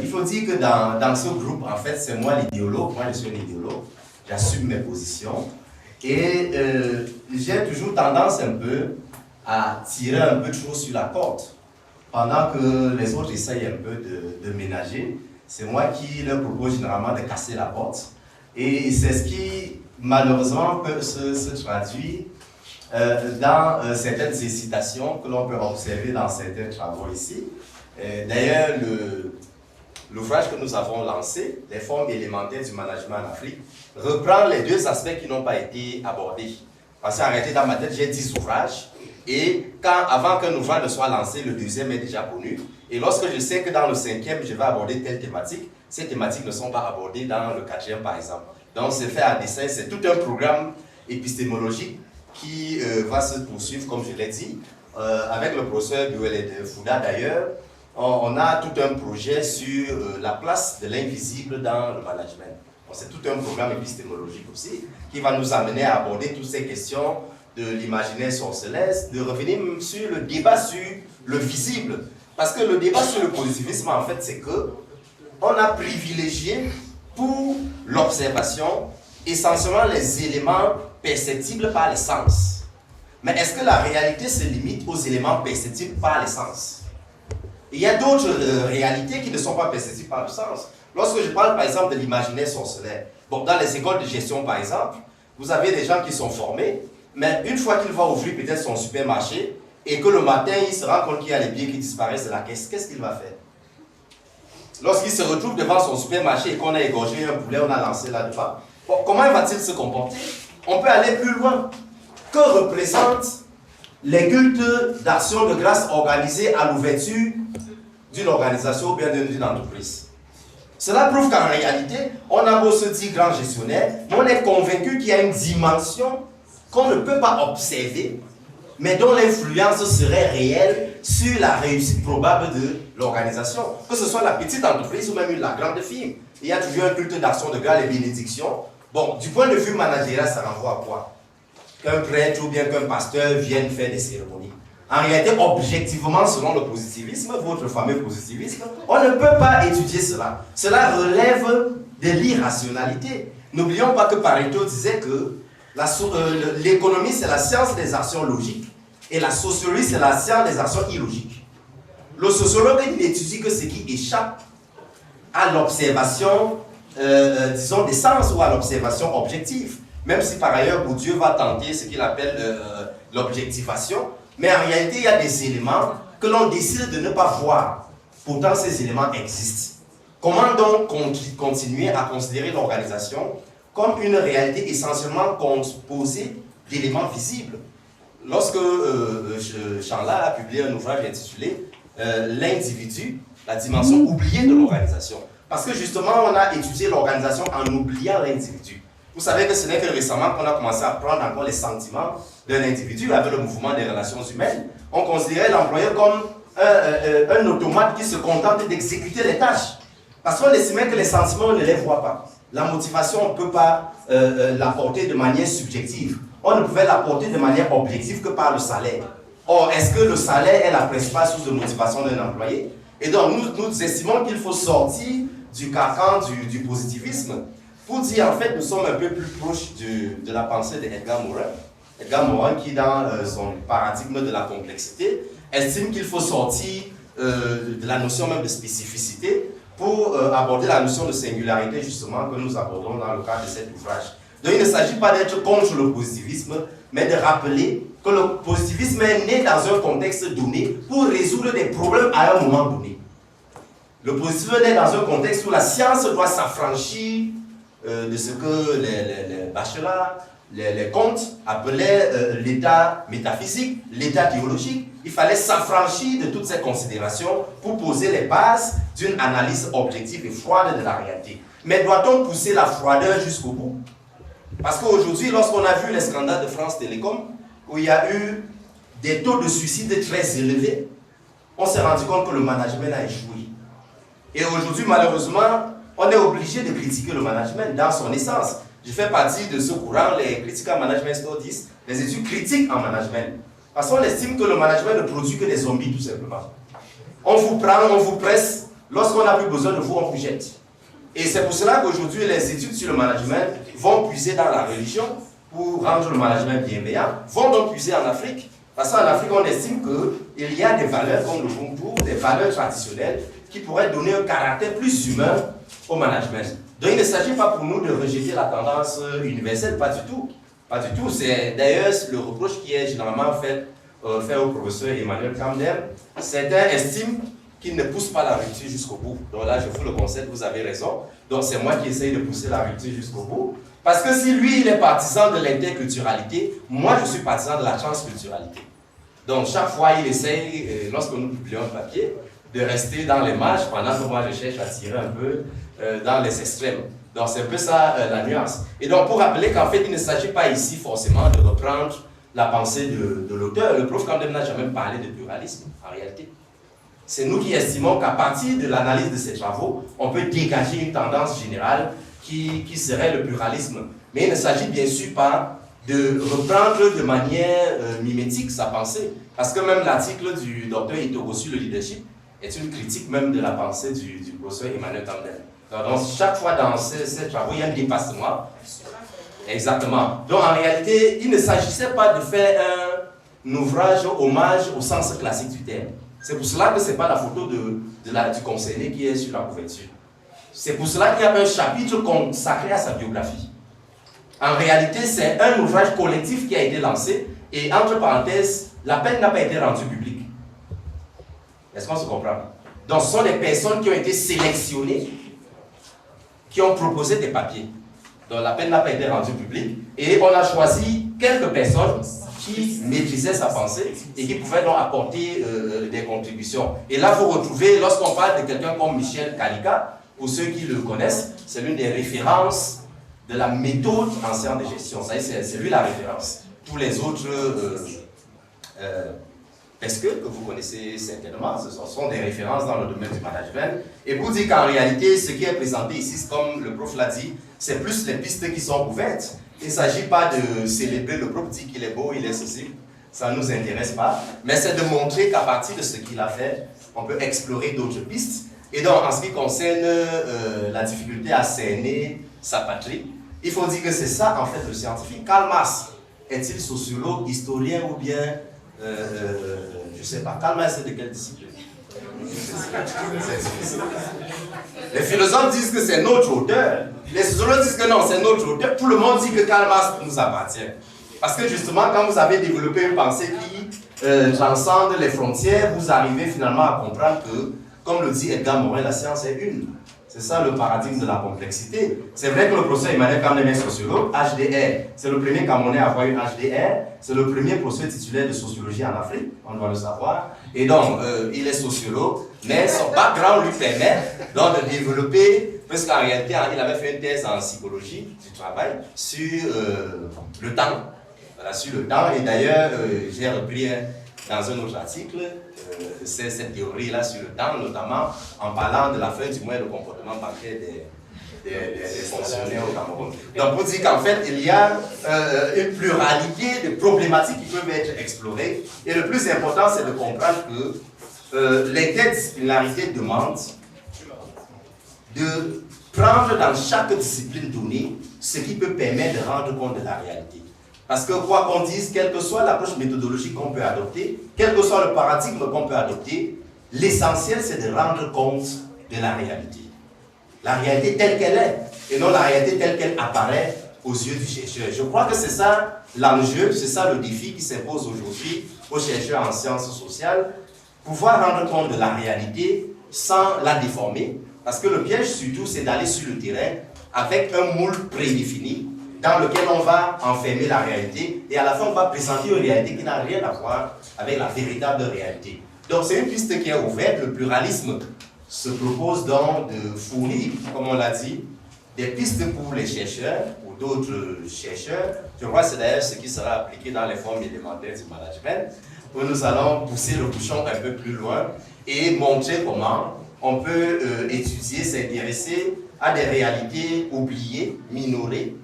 il faut dire que dans ce groupe, en fait, c'est moi l'idéologue, moi je suis un idéologue, j'assume mes positions, et j'ai toujours tendance un peu à tirer un peu trop sur la corde, pendant que les autres essayent un peu de ménager. C'est moi qui leur propose généralement de casser la porte. Et c'est ce qui, malheureusement, peut se traduire dans certaines hésitations que l'on peut observer dans certains travaux ici. D'ailleurs, l'ouvrage que nous avons lancé, Les formes élémentaires du management en Afrique, reprend les deux aspects qui n'ont pas été abordés. Parce qu'en réalité, dans ma tête, j'ai 10 ouvrages. Et avant qu'un ouvrage ne soit lancé, le deuxième est déjà connu. Et lorsque je sais que dans le 5e, je vais aborder telle thématique, ces thématiques ne sont pas abordées dans le 4e, par exemple. Donc, c'est fait à dessein, c'est tout un programme épistémologique qui va se poursuivre, comme je l'ai dit. Avec le professeur de Fouda, d'ailleurs, on a tout un projet sur la place de l'invisible dans le management. C'est tout un programme épistémologique aussi, qui va nous amener à aborder toutes ces questions de l'imaginaire sorcellerie, de revenir sur le débat sur le visible. Parce que le débat sur le positivisme, en fait, c'est que on a privilégié pour l'observation essentiellement les éléments perceptibles par les sens. Mais est-ce que la réalité se limite aux éléments perceptibles par les sens? Il y a d'autres réalités qui ne sont pas perceptibles par le sens. Lorsque je parle par exemple de l'imaginaire sorcellaire, bon, dans les écoles de gestion par exemple, vous avez des gens qui sont formés, mais une fois qu'il va ouvrir peut-être son supermarché et que le matin il se rend compte qu'il y a les billets qui disparaissent de la caisse, qu'est-ce qu'il va faire? Lorsqu'il se retrouve devant son supermarché et qu'on a égorgé un poulet, on a lancé là-dedans, bon, comment va-t-il se comporter? On peut aller plus loin. Que représentent les cultes d'action de grâce organisés à l'ouverture d'une organisation ou bien d'une entreprise? Cela prouve qu'en réalité, on a beau se dire grand gestionnaire, mais on est convaincu qu'il y a une dimension qu'on ne peut pas observer, mais dont l'influence serait réelle sur la réussite probable de l'organisation. Que ce soit la petite entreprise ou même la grande firme. Il y a toujours un culte d'action de grâce, les bénédictions. Bon, du point de vue managérial, ça renvoie à quoi? Qu'un prêtre ou bien qu'un pasteur vienne faire des cérémonies. En réalité, objectivement, selon le positivisme, votre fameux positivisme, on ne peut pas étudier cela. Cela relève de l'irrationalité. N'oublions pas que Pareto disait que l'économie, c'est la science des actions logiques et la sociologie, c'est la science des actions illogiques. Le sociologue, il n'étudie que ce qui échappe à l'observation, disons, des sens ou à l'observation objective. Même si par ailleurs, Bourdieu va tenter ce qu'il appelle l'objectivation. Mais en réalité, il y a des éléments que l'on décide de ne pas voir. Pourtant, ces éléments existent. Comment donc continuer à considérer l'organisation comme une réalité essentiellement composée d'éléments visibles? Lorsque Chanla a publié un ouvrage intitulé L'individu, la dimension oubliée de l'organisation. Parce que justement, on a étudié l'organisation en oubliant l'individu. Vous savez que ce n'est que récemment qu'on a commencé à prendre encore les sentiments d'un individu avec le mouvement des relations humaines. On considérait l'employeur comme un automate qui se contente d'exécuter les tâches. Parce qu'on estimait que les sentiments, on ne les voit pas. La motivation, on ne peut pas l'apporter de manière subjective. On ne pouvait l'apporter de manière objective que par le salaire. Or, est-ce que le salaire est la principale source de motivation d'un employé? Et donc, nous estimons qu'il faut sortir du carcan du positivisme pour dire, en fait, nous sommes un peu plus proches de la pensée d'Edgar Morin. Edgar Morin, qui, dans son paradigme de la complexité, estime qu'il faut sortir de la notion même de spécificité pour aborder la notion de singularité, justement, que nous abordons dans le cadre de cet ouvrage. Donc, il ne s'agit pas d'être contre le positivisme, mais de rappeler que le positivisme est né dans un contexte donné pour résoudre des problèmes à un moment donné. Le positivisme est né dans un contexte où la science doit s'affranchir de ce que les Bachelard, les Comte appelaient l'état métaphysique, l'état théologique. Il fallait s'affranchir de toutes ces considérations pour poser les bases d'une analyse objective et froide de la réalité. Mais doit-on pousser la froideur jusqu'au bout? Parce qu'aujourd'hui, lorsqu'on a vu les scandales de France Télécom, où il y a eu des taux de suicide très élevés, on s'est rendu compte que le management a échoué. Et aujourd'hui, malheureusement, on est obligé de critiquer le management dans son essence. Je fais partie de ce courant, les critiques en management studies, les études critiques en management. Parce qu'on estime que le management ne produit que des zombies, tout simplement. On vous prend, on vous presse, lorsqu'on n'a plus besoin de vous, on vous jette. Et c'est pour cela qu'aujourd'hui, les études sur le management vont puiser dans la religion pour rendre le management bienveillant, vont donc puiser en Afrique. Parce qu'en Afrique, on estime qu'il y a des valeurs comme le Ubuntu, des valeurs traditionnelles qui pourraient donner un caractère plus humain au management. Donc il ne s'agit pas pour nous de rejeter la tendance universelle, pas du tout. Pas du tout. C'est d'ailleurs le reproche qui est généralement fait au professeur Emmanuel Camden. Certains estiment qu'il ne pousse pas la rupture jusqu'au bout. Donc là, je vous le concède, vous avez raison. Donc c'est moi qui essaye de pousser la rupture jusqu'au bout. Parce que si lui, il est partisan de l'interculturalité, moi, je suis partisan de la transculturalité. Donc chaque fois, il essaye, lorsque nous publions un papier, de rester dans les marges, pendant que moi, je cherche à tirer un peu dans les extrêmes. Donc c'est un peu ça la nuance. Et donc pour rappeler qu'en fait, il ne s'agit pas ici forcément de reprendre la pensée de l'auteur. Le prof Camden n'a jamais parlé de pluralisme, en réalité. C'est nous qui estimons qu'à partir de l'analyse de ces travaux, on peut dégager une tendance générale qui serait le pluralisme. Mais il ne s'agit bien sûr pas de reprendre de manière mimétique sa pensée. Parce que même l'article du docteur Itogo sur le leadership est une critique même de la pensée du professeur Emmanuel Camden. Donc chaque fois dans ces travaux, il y a un dépassement. Exactement. Donc en réalité, il ne s'agissait pas de faire un ouvrage hommage au sens classique du terme. C'est pour cela que ce n'est pas la photo du concerné qui est sur la couverture. C'est pour cela qu'il y a un chapitre consacré à sa biographie. En réalité, c'est un ouvrage collectif qui a été lancé et entre parenthèses, la peine n'a pas été rendue publique. Est-ce qu'on se comprend? Donc ce sont des personnes qui ont été sélectionnées, qui ont proposé des papiers. Donc la peine n'a pas été rendue publique et on a choisi quelques personnes qui maîtrisaient sa pensée et qui pouvaient donc apporter des contributions. Et là, vous retrouvez, lorsqu'on parle de quelqu'un comme Michel Kalika, pour ceux qui le connaissent, c'est l'une des références de la méthode en sciences de gestion. C'est lui la référence. Tous les autres Pesqueux, que vous connaissez certainement, ce sont des références dans le domaine du management. Et pour dire qu'en réalité, ce qui est présenté ici, comme le prof l'a dit, c'est plus les pistes qui sont ouvertes. Il ne s'agit pas de célébrer le prof, dit qu'il est beau, il est ceci, ça ne nous intéresse pas, mais c'est de montrer qu'à partir de ce qu'il a fait, on peut explorer d'autres pistes. Et donc, en ce qui concerne la difficulté à cerner sa patrie, il faut dire que c'est ça, en fait, le scientifique. Karl Marx, est-il sociologue, historien ou bien, je ne sais pas, Karl Marx, c'est de quelle discipline? Les philosophes disent que c'est notre auteur. Les sociologues disent que non, c'est notre auteur. Tout le monde dit que Karl Marx nous appartient. Parce que justement, quand vous avez développé une pensée qui transcende les frontières, vous arrivez finalement à comprendre que, comme le dit Edgar Morin, la science est une. C'est ça le paradigme de la complexité. C'est vrai que le professeur Emmanuel Kandem est sociologue, HDR. C'est le premier Camerounais à avoir une HDR. C'est le premier professeur titulaire de sociologie en Afrique, on doit le savoir. Et donc, il est sociologue, mais son background lui permet donc de développer, parce qu'en réalité, il avait fait une thèse en psychologie du travail sur le temps. Voilà, sur le temps. Et d'ailleurs, j'ai repris dans un autre article cette théorie-là sur le temps, notamment en parlant de la fin du mois et le comportement bancaire des fonctionnaires au Cameroun. Donc, pour dire qu'en fait, il y a une pluralité de problématiques qui peuvent être explorées. Et le plus important, c'est de comprendre que l'interdisciplinarité demande de prendre dans chaque discipline donnée ce qui peut permettre de rendre compte de la réalité. Parce que quoi qu'on dise, quelle que soit l'approche méthodologique qu'on peut adopter, quel que soit le paradigme qu'on peut adopter, l'essentiel c'est de rendre compte de la réalité. La réalité telle qu'elle est, et non la réalité telle qu'elle apparaît aux yeux du chercheur. Je crois que c'est ça l'enjeu, c'est ça le défi qui s'impose aujourd'hui aux chercheurs en sciences sociales, pouvoir rendre compte de la réalité sans la déformer, parce que le piège surtout c'est d'aller sur le terrain avec un moule prédéfini, dans lequel on va enfermer la réalité et à la fin on va présenter une réalité qui n'a rien à voir avec la véritable réalité. Donc c'est une piste qui est ouverte. Le pluralisme se propose donc de fournir, comme on l'a dit, des pistes pour les chercheurs ou d'autres chercheurs. Je crois que c'est d'ailleurs ce qui sera appliqué dans les formes élémentaires du management, où nous allons pousser le bouchon un peu plus loin et montrer comment on peut étudier, s'intéresser à des réalités oubliées, minorées,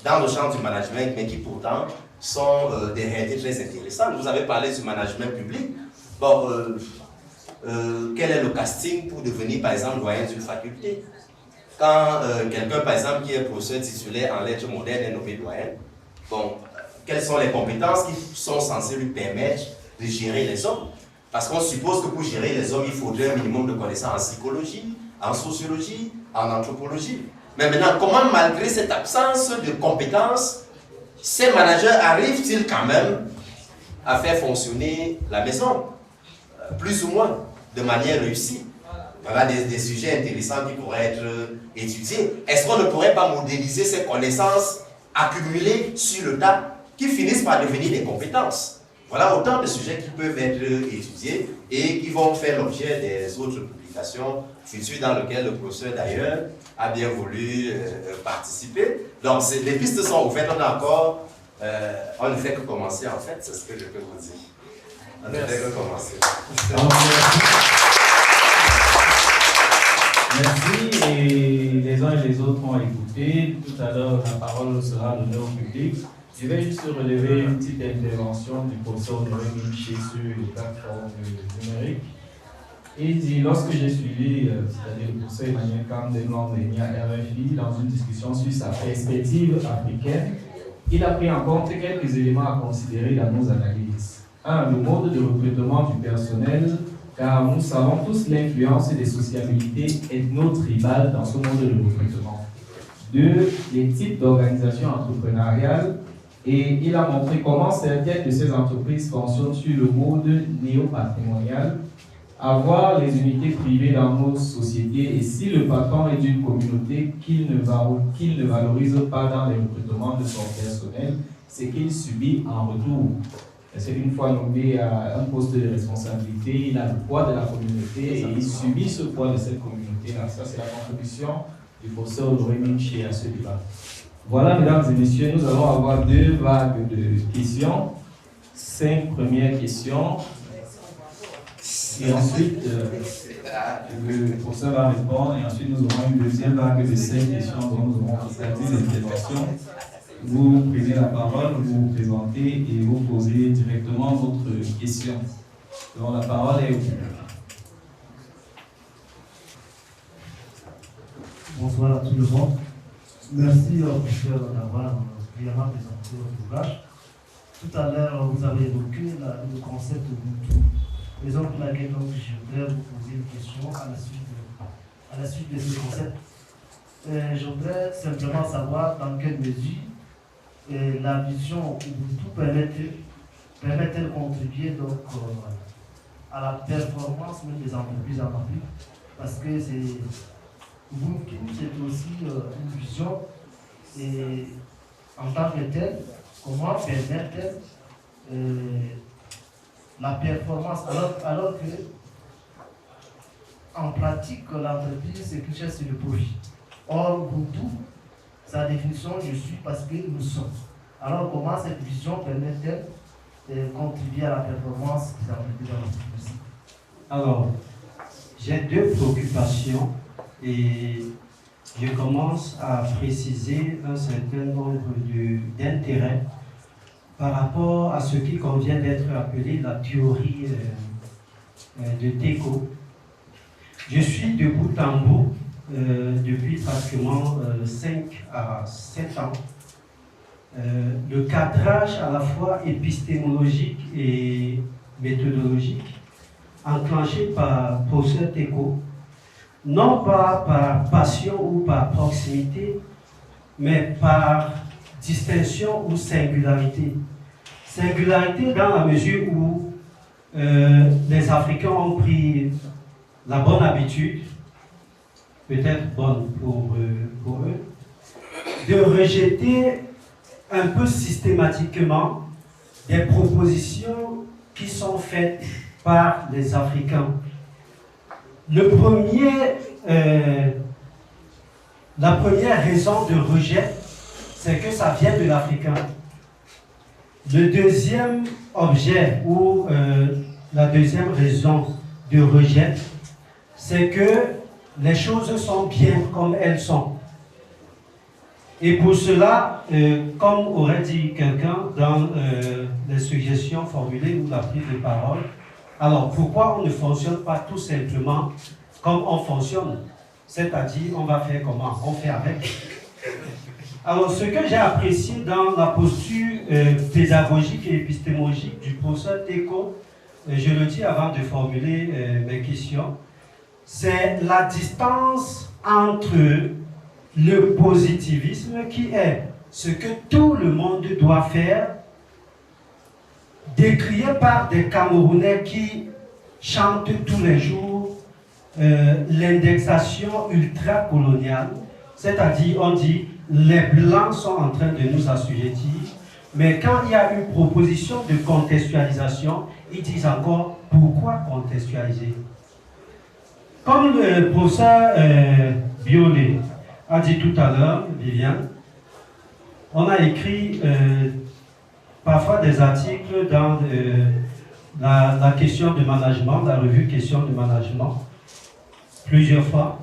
dans le champ du management, mais qui pourtant sont des réalités très intéressantes. Vous avez parlé du management public. Bon, quel est le casting pour devenir, par exemple, doyen d'une faculté? Quand quelqu'un, par exemple, qui est professeur titulaire en lettres modernes est nommé doyen, bon, quelles sont les compétences qui sont censées lui permettre de gérer les hommes? Parce qu'on suppose que pour gérer les hommes, il faudrait un minimum de connaissances en psychologie, en sociologie, en anthropologie. Mais maintenant, comment, malgré cette absence de compétences, ces managers arrivent-ils quand même à faire fonctionner la maison, plus ou moins, de manière réussie? Voilà des sujets intéressants qui pourraient être étudiés. Est-ce qu'on ne pourrait pas modéliser ces connaissances accumulées sur le tas qui finissent par devenir des compétences? Voilà autant de sujets qui peuvent être étudiés et qui vont faire l'objet des autres publications futures dans lesquelles le professeur d'ailleurs a bien voulu participer. Donc les pistes sont ouvertes, on ne fait que commencer en fait, c'est ce que je peux vous dire. On ne fait que commencer. Merci, et les uns et les autres ont écouté. Tout à l'heure, la parole sera donnée au public. Je vais juste relever une petite intervention du professeur Noémie Miché sur les plateformes numériques. Il dit, lorsque j'ai suivi, c'est-à-dire le professeur Emmanuel Kandem lors à RFI, dans une discussion sur sa perspective africaine, il a pris en compte quelques éléments à considérer dans nos analyses. 1. Le mode de recrutement du personnel, car nous savons tous l'influence des sociabilités ethno-tribales dans ce mode de recrutement. 2. Les types d'organisations entrepreneuriales, et il a montré comment certaines de ces entreprises fonctionnent sur le mode néo-patrimonial, avoir les unités privées dans nos sociétés, et si le patron est d'une communauté qu'il ne valorise pas dans les recrutements de son personnel, c'est qu'il subit en retour. C'est qu'une fois nommé à un poste de responsabilité, il a le poids de la communauté et il subit ce poids de cette communauté-là. Ça, c'est la contribution du professeur Noémie Miché à ce débat. Voilà, mesdames et messieurs, nous allons avoir deux vagues de questions. 5 premières questions. Et ensuite, le professeur va répondre. Et ensuite, nous aurons une deuxième vague de 5 questions dont nous aurons constaté les interventions. Vous prenez la parole, vous vous présentez et vous posez directement votre question. Donc, la parole est au public. Bonsoir à tout le monde. Merci au professeur d'avoir brièvement présenté votre ouvrage. Tout à l'heure, vous avez évoqué le concept de Ubuntu. Raison pour laquelle donc, je voudrais vous poser une question à la suite de ce concept. Je voudrais simplement savoir dans quelle mesure la vision Ubuntu permet-elle contribuer donc, à la performance même des entreprises en Afrique. Parce que c'est Ubuntu, c'est aussi une vision et en tant que telle, comment permettre la performance alors que en pratique l'entreprise c'est qu'il cherche le profit. Or Ubuntu, sa définition je suis parce que nous sommes. Alors comment cette vision permet-elle de contribuer à la performance des entreprises en l'entreprise? Alors, j'ai 2 préoccupations et je commence à préciser un certain nombre d'intérêts par rapport à ce qui convient d'être appelé la théorie de Teiko. Je suis de bout en bout depuis pratiquement 5 à 7 ans. Le cadrage à la fois épistémologique et méthodologique enclenché par professeur Teiko, non pas par passion ou par proximité, mais par distinction ou singularité. Singularité dans la mesure où les Africains ont pris la bonne habitude, peut-être bonne pour eux, de rejeter un peu systématiquement des propositions qui sont faites par les Africains. La première raison de rejet, c'est que ça vient de l'Africain. Le deuxième objet ou la deuxième raison de rejet, c'est que les choses sont bien comme elles sont. Et pour cela, comme aurait dit quelqu'un dans les suggestions formulées ou la prise de parole, alors pourquoi on ne fonctionne pas tout simplement comme on fonctionne? C'est-à-dire, on va faire comment? On fait avec. Alors, ce que j'ai apprécié dans la posture pédagogique et épistémologique du professeur Teiko, je le dis avant de formuler mes questions, c'est la distance entre le positivisme qui est ce que tout le monde doit faire, décrié par des Camerounais qui chantent tous les jours l'indexation ultra-coloniale, c'est-à-dire on dit les Blancs sont en train de nous assujettir, mais quand il y a une proposition de contextualisation, ils disent encore pourquoi contextualiser. Comme le professeur Biolay a dit tout à l'heure, Viviane, on a écrit parfois des articles dans la question de management, la revue Question de management, plusieurs fois.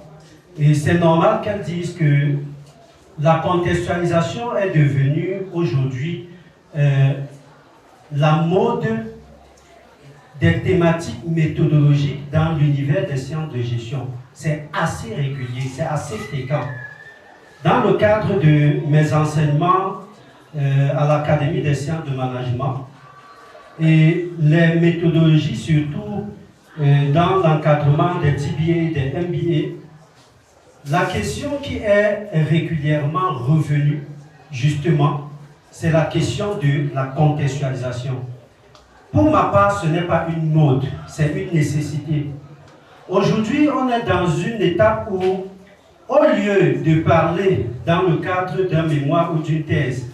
Et c'est normal qu'elles disent que la contextualisation est devenue aujourd'hui la mode des thématiques méthodologiques dans l'univers des sciences de gestion. C'est assez régulier, c'est assez fréquent. Dans le cadre de mes enseignements à l'Académie des sciences de management et les méthodologies surtout dans l'encadrement des TBA et des MBA, la question qui est régulièrement revenue, justement, c'est la question de la contextualisation. Pour ma part, ce n'est pas une mode, c'est une nécessité. Aujourd'hui, on est dans une étape où, au lieu de parler dans le cadre d'un mémoire ou d'une thèse,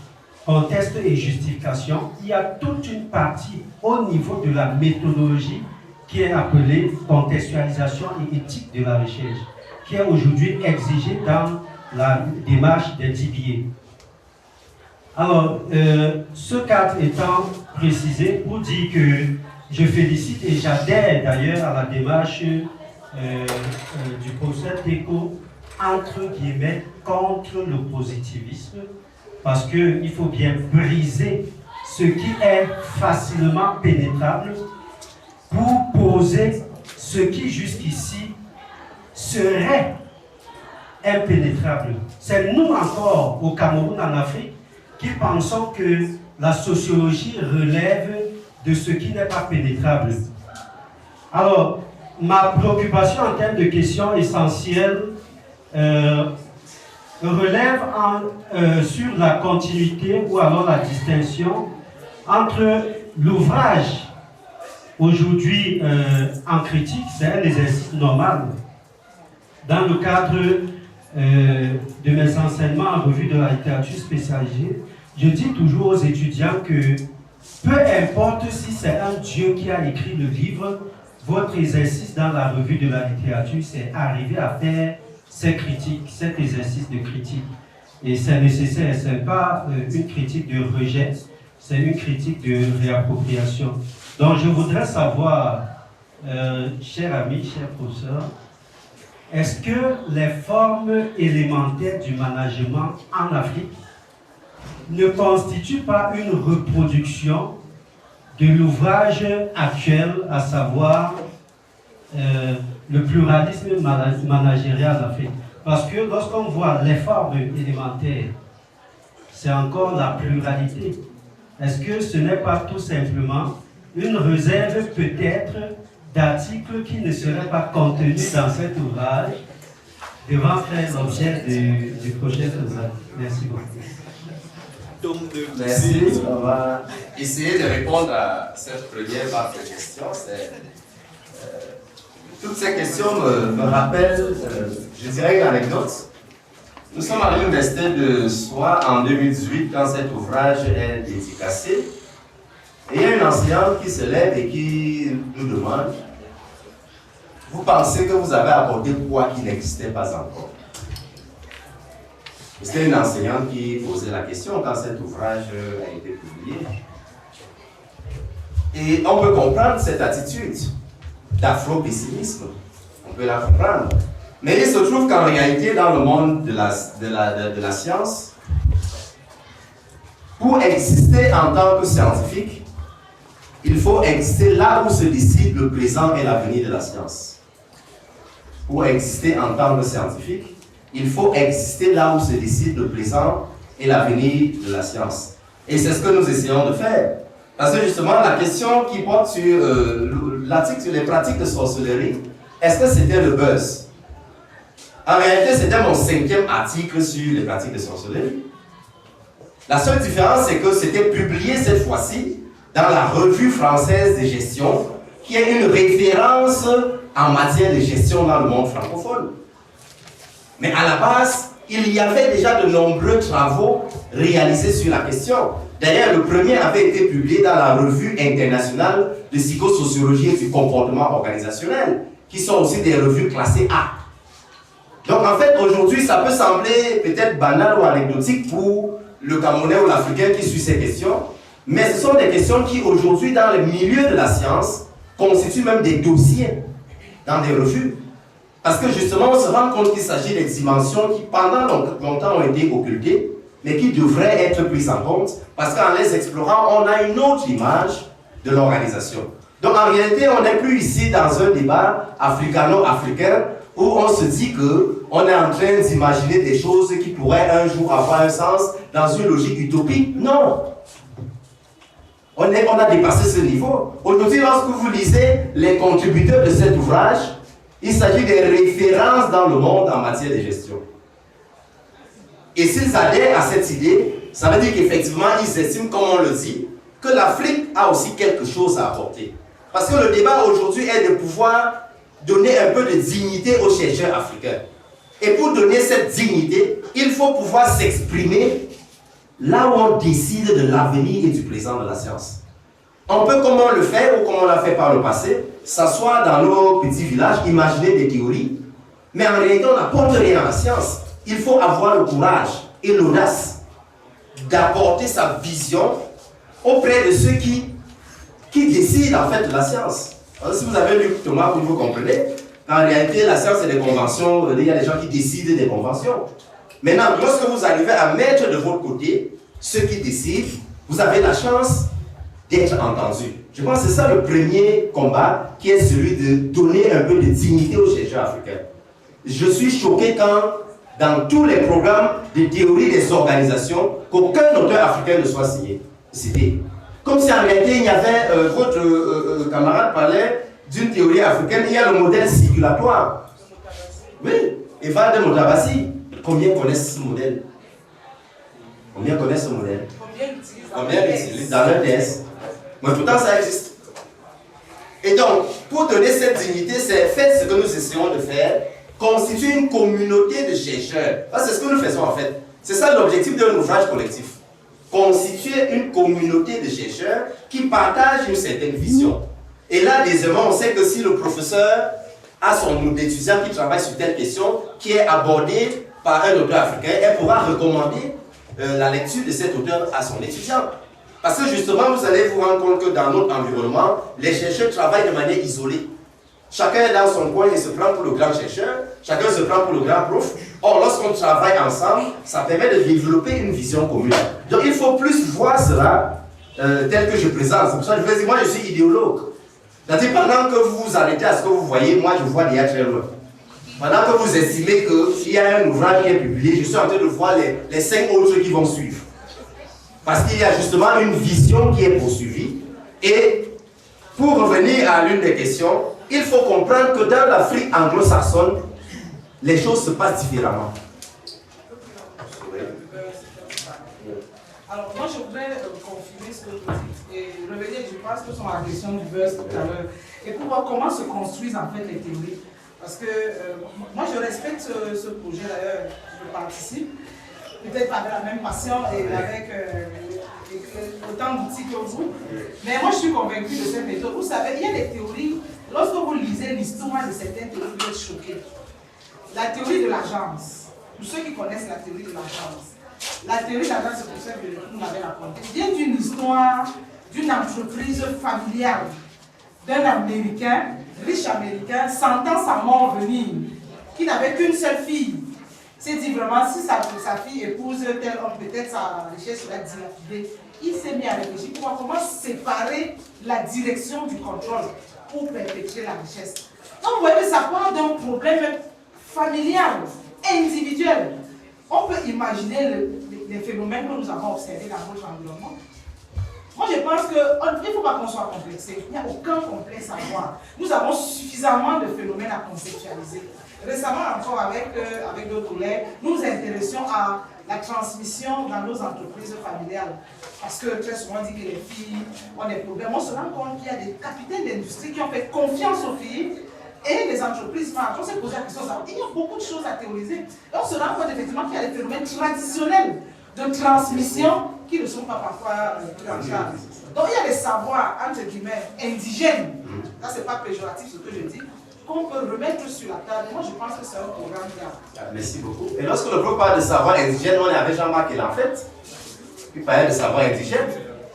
contexte et justification, il y a toute une partie au niveau de la méthodologie qui est appelée contextualisation et éthique de la recherche, qui est aujourd'hui exigée dans la démarche des TBA. Alors, ce cadre étant préciser pour dire que je félicite et j'adhère d'ailleurs à la démarche du professeur Teko, entre guillemets, contre le positivisme, parce qu'il faut bien briser ce qui est facilement pénétrable pour poser ce qui jusqu'ici serait impénétrable. C'est nous encore au Cameroun, en Afrique, qui pensons que la sociologie relève de ce qui n'est pas pénétrable. Alors, ma préoccupation en termes de questions essentielles relève sur la continuité ou alors la distinction entre l'ouvrage aujourd'hui en critique, c'est un exercice normal. Dans le cadre de mes enseignements en revue de la littérature spécialisée, je dis toujours aux étudiants que peu importe si c'est un Dieu qui a écrit le livre, votre exercice dans la revue de la littérature, c'est arriver à faire ces critiques, cet exercice de critique. Et c'est nécessaire, ce n'est pas une critique de rejet, c'est une critique de réappropriation. Donc je voudrais savoir, cher ami, cher professeur, est-ce que les formes élémentaires du management en Afrique ne constituent pas une reproduction de l'ouvrage actuel, à savoir le pluralisme managérial en Afrique? Parce que lorsqu'on voit les formes élémentaires, c'est encore la pluralité. Est-ce que ce n'est pas tout simplement une réserve peut-être d'articles qui ne seraient pas contenus dans cet ouvrage devant faire l'objet du projet ouvrage? Merci beaucoup. Merci. On va essayer de répondre à cette première vaste question. Toutes ces questions me rappellent, je dirais, une anecdote. Nous sommes à l'Université de Soie en 2018 quand cet ouvrage est dédicacé. Et il y a une enseignante qui se lève et qui nous demande: vous pensez que vous avez apporté quoi qui n'existait pas encore? C'était une enseignante qui posait la question quand cet ouvrage a été publié. Et on peut comprendre cette attitude d'afro-pessimisme. On peut la comprendre. Mais il se trouve qu'en réalité, dans le monde de la science, pour exister en tant que scientifique, il faut exister là où se décide le présent et l'avenir de la science. Pour exister en tant que scientifique, il faut exister là où se décide le présent et l'avenir de la science. Et c'est ce que nous essayons de faire. Parce que justement, la question qui porte sur l'article sur les pratiques de sorcellerie, est-ce que c'était le buzz? En réalité, c'était mon 5e article sur les pratiques de sorcellerie. La seule différence, c'est que c'était publié cette fois-ci dans la Revue française de gestion, qui est une référence en matière de gestion dans le monde francophone. Mais à la base, il y avait déjà de nombreux travaux réalisés sur la question. D'ailleurs, le premier avait été publié dans la Revue internationale de psychosociologie et du comportement organisationnel, qui sont aussi des revues classées A. Donc en fait, aujourd'hui, ça peut sembler peut-être banal ou anecdotique pour le Camerounais ou l'Africain qui suit ces questions, mais ce sont des questions qui aujourd'hui, dans le milieu de la science, constituent même des dossiers dans des revues. Parce que justement, on se rend compte qu'il s'agit des dimensions qui, pendant longtemps, ont été occultées, mais qui devraient être prises en compte, parce qu'en les explorant, on a une autre image de l'organisation. Donc en réalité, on n'est plus ici dans un débat africano-africain, où on se dit qu'on est en train d'imaginer des choses qui pourraient un jour avoir un sens dans une logique utopique. Non! On a dépassé ce niveau. Aujourd'hui, lorsque vous lisez les contributeurs de cet ouvrage, il s'agit des références dans le monde en matière de gestion. Et s'ils adhèrent à cette idée, ça veut dire qu'effectivement, ils estiment, comme on le dit, que l'Afrique a aussi quelque chose à apporter. Parce que le débat aujourd'hui est de pouvoir donner un peu de dignité aux chercheurs africains. Et pour donner cette dignité, il faut pouvoir s'exprimer là où on décide de l'avenir et du présent de la science. On peut, comme on le fait ou comme on l'a fait par le passé, s'asseoir dans nos petits villages, imaginer des théories, mais en réalité, on n'apporte rien à la science. Il faut avoir le courage et l'audace d'apporter sa vision auprès de ceux qui décident en fait de la science. Alors, si vous avez lu Thomas, vous comprenez, en réalité, la science, c'est des conventions, il y a des gens qui décident des conventions. Maintenant, lorsque vous arrivez à mettre de votre côté ceux qui décident, vous avez la chance d'être entendu. Je pense que c'est ça le premier combat, qui est celui de donner un peu de dignité aux chercheurs africains. Je suis choqué quand, dans tous les programmes de théorie des organisations, qu'aucun auteur africain ne soit cité. Comme si en réalité, il y avait, votre camarade parlait d'une théorie africaine, il y a le modèle circulatoire. Oui, Eval de Motabassi. Combien connaissent ce modèle? Combien connaissent ce modèle? Combien l'utilisent dans leur TS? Mais pourtant, ça existe. Et donc, pour donner cette dignité, c'est faites ce que nous essayons de faire, constituer une communauté de chercheurs. C'est ce que nous faisons en fait. C'est ça l'objectif d'un ouvrage collectif. Constituer une communauté de chercheurs qui partagent une certaine vision. Et là, désormais, on sait que si le professeur a son groupe d'étudiants qui travaille sur telle question, qui est abordée par un auteur africain, elle pourra recommander la lecture de cet auteur à son étudiant. Parce que justement, vous allez vous rendre compte que dans notre environnement, les chercheurs travaillent de manière isolée. Chacun est dans son coin et se prend pour le grand chercheur, chacun se prend pour le grand prof. Or, lorsqu'on travaille ensemble, ça permet de développer une vision commune. Donc, il faut plus voir cela tel que je présente. C'est pour ça que je vous dis, moi, je suis idéologue. C'est-à-dire, pendant que vous vous arrêtez à ce que vous voyez, moi, je vois déjà très loin. Pendant que vous estimez qu'il y a un ouvrage qui est publié, je suis en train de voir les 5 autres qui vont suivre. Parce qu'il y a justement une vision qui est poursuivie. Et pour revenir à l'une des questions, il faut comprendre que dans l'Afrique anglo-saxonne, les choses se passent différemment. Alors, moi, je voudrais confirmer ce que vous dites et revenir, je pense que sur la question du buzz tout à l'heure, et pour voir comment se construisent en fait les théories. Parce que moi, je respecte ce projet d'ailleurs, je participe, peut-être pas avec la même passion et avec autant d'outils que vous, mais moi, je suis convaincue de cette méthode. Vous savez, il y a des théories, lorsque vous lisez l'histoire de certaines théories, vous êtes choqués. La théorie de l'agence, pour ceux qui connaissent la théorie de l'agence, la théorie de l'agence, c'est pour ça que vous m'avez raconté, vient d'une histoire d'une entreprise familiale, d'un Américain, riche Américain, sentant sa mort venir, qui n'avait qu'une seule fille. S'est dit vraiment, si sa fille épouse tel homme, peut-être sa richesse sera dilapidée. Il s'est mis à réfléchir pour comment séparer la direction du contrôle pour perpétuer la richesse. Donc vous voyez que ça part d'un problème familial, individuel. On peut imaginer les phénomènes que nous avons observés dans notre environnement. Moi, je pense qu'il ne faut pas qu'on soit complexé. Il n'y a aucun complexe à voir. Nous avons suffisamment de phénomènes à conceptualiser. Récemment, encore avec d'autres collègues, nous nous intéressions à la transmission dans nos entreprises familiales. Parce que très souvent, on dit que les filles ont des problèmes. On se rend compte qu'il y a des capitaines d'industrie qui ont fait confiance aux filles et les entreprises marchent. On s'est posé la question, il y a beaucoup de choses à théoriser. Et on se rend compte effectivement qu'il y a des phénomènes traditionnels de transmission qui ne sont pas parfois pris en charge. Donc il y a des savoirs, entre guillemets, indigènes. Ça, ce n'est pas péjoratif ce que je dis, qu'on peut remettre sur la table. Moi, je pense que c'est un programme bien. Merci beaucoup. Et lorsque le prof parle de savoir indigène, on est avec Jean-Marc et en fait, il parlait de savoir indigène.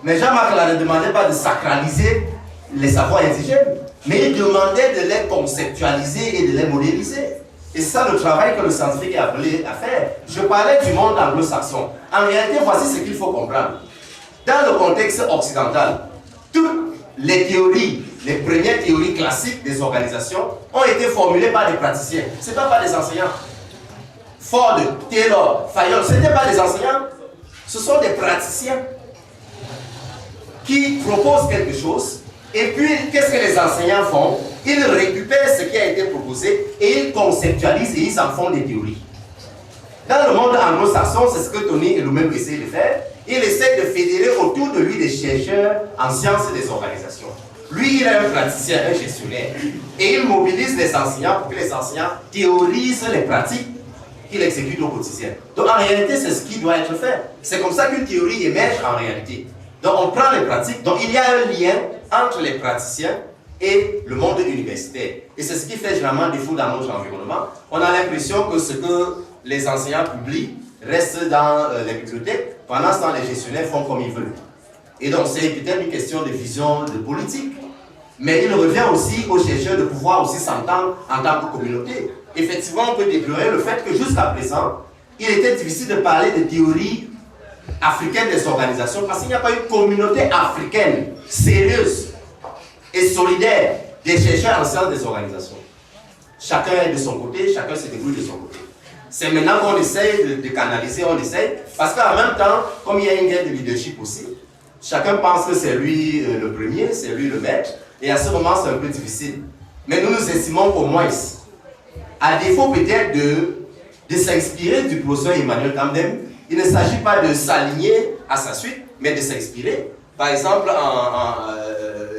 Mais Jean-Marc ne demandait pas de sacraliser les savoirs indigènes, mais il demandait de les conceptualiser et de les modéliser. Et c'est ça le travail que le scientifique est appelé à faire. Je parlais du monde anglo-saxon. En réalité, voici ce qu'il faut comprendre. Dans le contexte occidental, toutes les théories, les premières théories classiques des organisations ont été formulées par des praticiens. Ce n'étaient pas des enseignants. Ford, Taylor, Fayol, ce n'étaient pas des enseignants. Ce sont des praticiens qui proposent quelque chose. Et puis, qu'est-ce que les enseignants font? Ils récupèrent ce qui a été proposé et ils conceptualisent et ils en font des théories. Dans le monde anglo-saxon, c'est ce que Tony et lui-même essaient de faire. Il essaie de fédérer autour de lui des chercheurs en sciences et des organisations. Lui, il est un praticien, un gestionnaire. Et il mobilise les enseignants pour que les enseignants théorisent les pratiques qu'il exécute au quotidien. Donc, en réalité, c'est ce qui doit être fait. C'est comme ça qu'une théorie émerge en réalité. Donc, on prend les pratiques. Donc, il y a un lien entre les praticiens et le monde universitaire. Et c'est ce qui fait généralement défaut dans notre environnement. On a l'impression que ce que les enseignants publient reste dans les bibliothèques. Pendant ce temps, les gestionnaires font comme ils veulent. Et donc, c'est peut-être une question de vision de politique. Mais il revient aussi aux chercheurs de pouvoir aussi s'entendre en tant que communauté. Effectivement, on peut déplorer le fait que jusqu'à présent, il était difficile de parler de théorie africaine des organisations parce qu'il n'y a pas une communauté africaine sérieuse et solidaire des chercheurs en sciences des organisations. Chacun est de son côté, chacun se débrouille de son côté. C'est maintenant qu'on essaye de canaliser, on essaye, parce qu'en même temps, comme il y a une guerre de leadership aussi, chacun pense que c'est lui le premier, c'est lui le maître, et à ce moment c'est un peu difficile. Mais nous nous estimons qu'au moins, à défaut peut-être de s'inspirer du professeur Emmanuel Tandem, il ne s'agit pas de s'aligner à sa suite, mais de s'inspirer. Par exemple,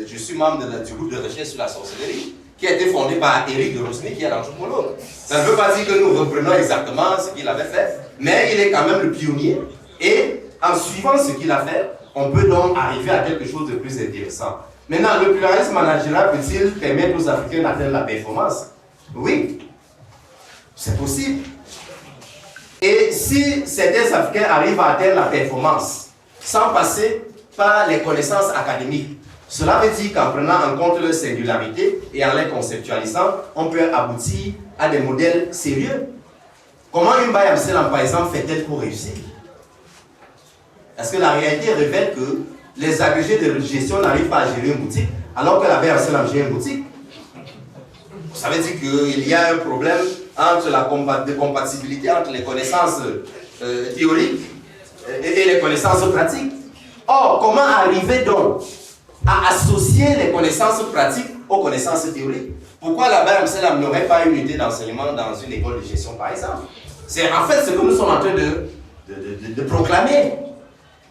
je suis membre du groupe de recherche sur la sorcellerie, qui a été fondé par Éric de Rosny, qui est l'anthropologue. Ça ne veut pas dire que nous reprenons exactement ce qu'il avait fait, mais il est quand même le pionnier. Et en suivant ce qu'il a fait, on peut donc arriver à quelque chose de plus intéressant. Maintenant, le pluralisme managérial peut-il permettre aux Africains d'atteindre la performance? Oui, c'est possible. Et si certains Africains arrivent à atteindre la performance sans passer par les connaissances académiques, cela veut dire qu'en prenant en compte leur singularité et en les conceptualisant, on peut aboutir à des modèles sérieux. Comment une Baye Amselam, par exemple, fait-elle pour réussir? Parce que la réalité révèle que les agrégés de gestion n'arrivent pas à gérer une boutique, alors que la Baye Amselam gère une boutique. Ça veut dire qu'il y a un problème entre la compatibilité entre les connaissances théoriques et les connaissances pratiques. Or, comment arriver donc à associer les connaissances pratiques aux connaissances théoriques? Pourquoi la Baye Amselam n'aurait pas une unité d'enseignement dans une école de gestion, par exemple? C'est en fait ce que nous sommes en train de proclamer,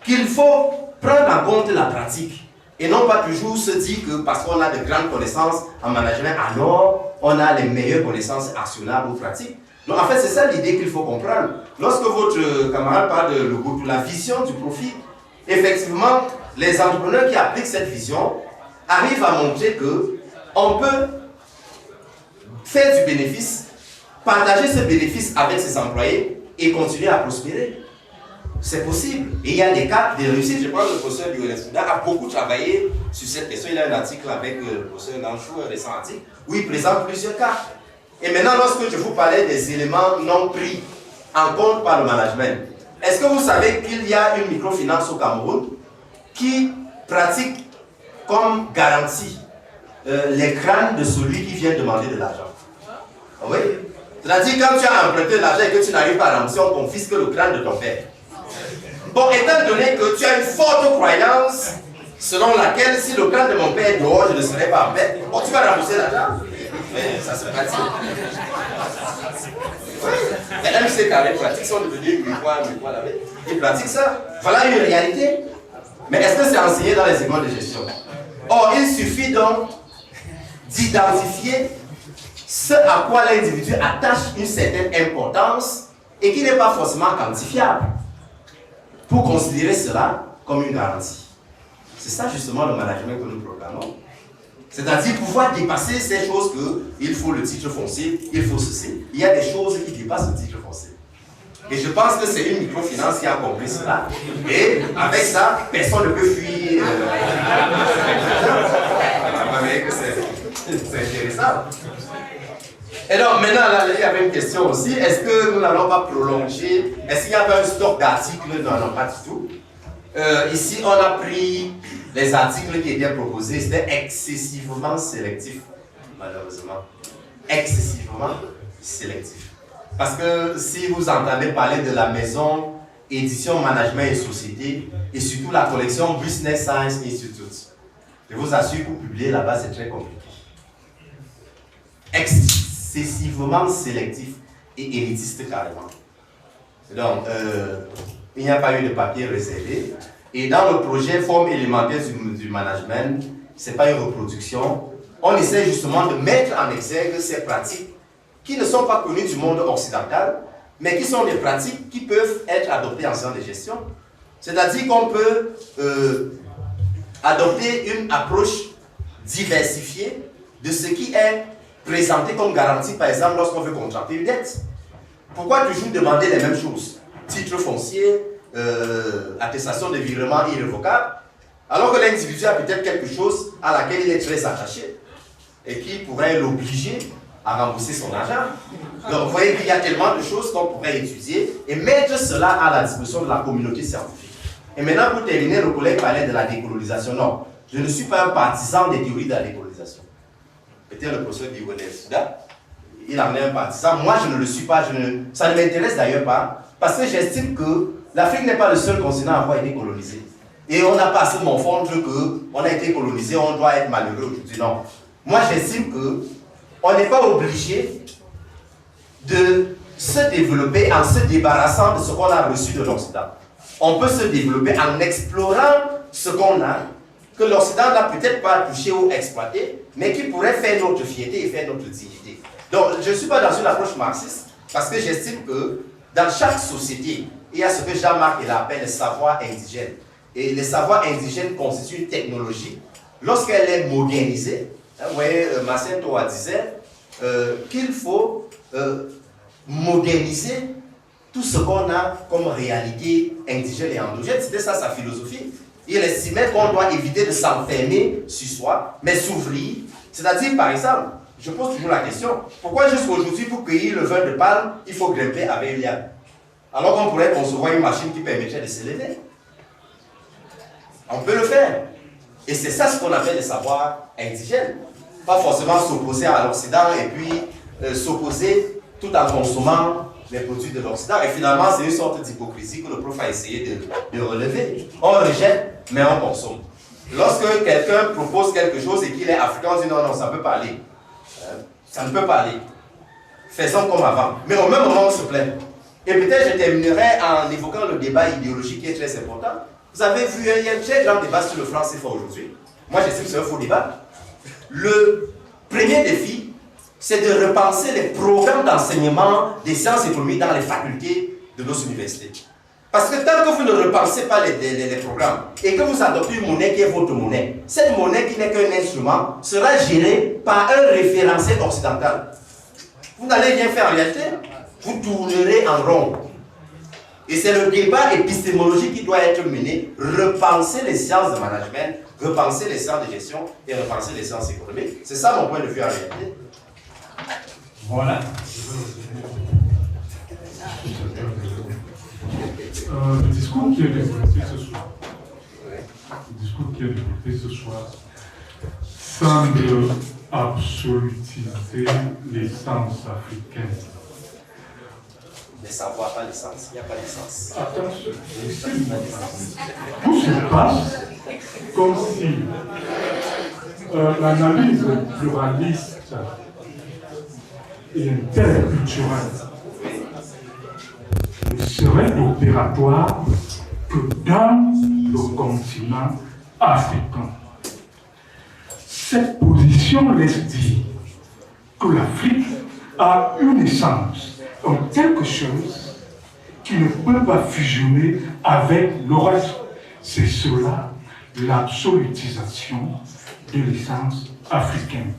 qu'il faut prendre en compte la pratique et non pas toujours se dire que parce qu'on a de grandes connaissances en management, alors on a les meilleures connaissances actionnables ou pratiques. Donc en fait, c'est ça l'idée qu'il faut comprendre. Lorsque votre camarade parle de la vision du profit, effectivement, les entrepreneurs qui appliquent cette vision arrivent à montrer qu'on peut faire du bénéfice, partager ce bénéfice avec ses employés et continuer à prospérer. C'est possible. Et il y a des cas de réussite. Je pense que le professeur Lionel Souda a beaucoup travaillé sur cette question. Il a un article avec le professeur Ganchou, un récent article, où il présente plusieurs cas. Et maintenant, lorsque je vous parlais des éléments non pris en compte par le management, est-ce que vous savez qu'il y a une microfinance au Cameroun qui pratique comme garantie les crânes de celui qui vient demander de l'argent? Oui. C'est-à-dire, quand tu as emprunté l'argent et que tu n'arrives pas à rembourser, on confisque le crâne de ton père. Bon, étant donné que tu as une forte croyance selon laquelle si le crâne de mon père est dehors, je ne serai pas en paix, bon, tu vas rembourser l'argent. Mais ça se pratique. Oui. Les MC carrés pratiques sont devenus miroirs, ils pratiquent ça. Voilà une réalité. Mais est-ce que c'est enseigné dans les écoles de gestion? Or, il suffit donc d'identifier ce à quoi l'individu attache une certaine importance et qui n'est pas forcément quantifiable pour considérer cela comme une garantie. C'est ça justement le management que nous proclamons. C'est-à-dire pouvoir dépasser ces choses qu'il faut le titre foncier, il faut ceci. Il y a des choses qui dépassent le titre foncier. Et je pense que c'est une microfinance qui a compris cela. Et avec ça, personne ne peut fuir. C'est intéressant. Et donc maintenant, là, il y avait une question aussi. Est-ce que nous n'allons pas prolonger? Est-ce qu'il y avait un stock d'articles? Non, pas du tout. Ici, on a pris les articles qui étaient proposés. C'était excessivement sélectif, malheureusement. Excessivement sélectif. Parce que si vous entendez parler de la maison édition, management et société, et surtout la collection Business Science Institute, je vous assure que pour publier là-bas, c'est très compliqué. Excessivement sélectif et élitiste carrément. Donc, il n'y a pas eu de papier réservé. Et dans le projet forme élémentaire du management, ce n'est pas une reproduction. On essaie justement de mettre en exergue ces pratiques qui ne sont pas connues du monde occidental, mais qui sont des pratiques qui peuvent être adoptées en sciences de gestion. C'est-à-dire qu'on peut adopter une approche diversifiée de ce qui est présenté comme garantie, par exemple, lorsqu'on veut contracter une dette. Pourquoi toujours demander les mêmes choses? Titre foncier, attestation de virement irrévocable, Alors que l'individu a peut-être quelque chose à laquelle il est très attaché et qui pourrait l'obliger à rembourser son argent. Donc vous voyez qu'il y a tellement de choses qu'on pourrait étudier et mettre cela à la disposition de la communauté scientifique. Et maintenant, pour terminer, le collègue parlait de la décolonisation. Non, je ne suis pas un partisan des théories de la décolonisation. Peut-être le professeur Diougonel Souda, il en est un partisan. Moi, je ne le suis pas. Ça ne m'intéresse d'ailleurs pas. Parce que j'estime que l'Afrique n'est pas le seul continent à avoir été colonisé. Et on n'a pas assez de confondre qu'on a été colonisé, on doit être malheureux aujourd'hui. Non. Moi, j'estime qu'on n'est pas obligé de se développer en se débarrassant de ce qu'on a reçu de l'Occident. On peut se développer en explorant ce qu'on a, que l'Occident n'a peut-être pas touché ou exploité, mais qui pourrait faire notre fierté et faire notre dignité. Donc, je ne suis pas dans une approche marxiste, parce que j'estime que dans chaque société, il y a ce que Jean-Marc appelle le savoir indigène. Et le savoir indigène constitue une technologie. Lorsqu'elle est modernisée, vous voyez, Marcin Toa disait qu'il faut moderniser tout ce qu'on a comme réalité indigène et endogène. C'était ça sa philosophie. Il estimait qu'on doit éviter de s'enfermer sur soi, mais s'ouvrir. C'est-à-dire, par exemple, je pose toujours la question, pourquoi jusqu'aujourd'hui, pour cueillir le vin de palme, il faut grimper avec une liane? Alors qu'on pourrait concevoir une machine qui permettrait de s'élever. On peut le faire. Et c'est ça ce qu'on appelle le savoir indigène. Pas forcément s'opposer à l'Occident et puis s'opposer tout en consommant les produits de l'Occident. Et finalement, c'est une sorte d'hypocrisie que le prof a essayé de relever. On rejette, mais on consomme. Lorsque quelqu'un propose quelque chose et qu'il est africain, on dit non, non, ça ne peut pas aller. Ça ne peut pas aller. Faisons comme avant. Mais au même moment, on se plaint. Et peut-être je terminerai en évoquant le débat idéologique qui est très important. Vous avez vu, il y a un très grand débat sur le franc CFA aujourd'hui. Moi, j'estime que c'est un faux débat. Le premier défi, c'est de repenser les programmes d'enseignement des sciences économiques dans les facultés de nos universités. Parce que tant que vous ne repensez pas les programmes et que vous adoptez une monnaie qui est votre monnaie, cette monnaie qui n'est qu'un instrument sera gérée par un référentiel occidental. Vous n'allez rien faire en réalité, vous tournerez en rond. Et c'est le débat épistémologique qui doit être mené, repenser les sciences de management, repenser les sciences de gestion et repenser les sciences économiques. C'est ça mon point de vue en réalité. Voilà. Le discours qui est développé ce soir, semble absolutiser l'essence africaine. Les savoirs, pas l'essence. Il n'y a pas d'essence. Attention, tout se passe comme si l'analyse pluraliste et interculturelle ne serait opératoire que dans le continent africain. Cette position laisse dire que l'Afrique a une essence, quelque chose qui ne peut pas fusionner avec le reste. C'est cela, l'absolutisation de l'essence africaine.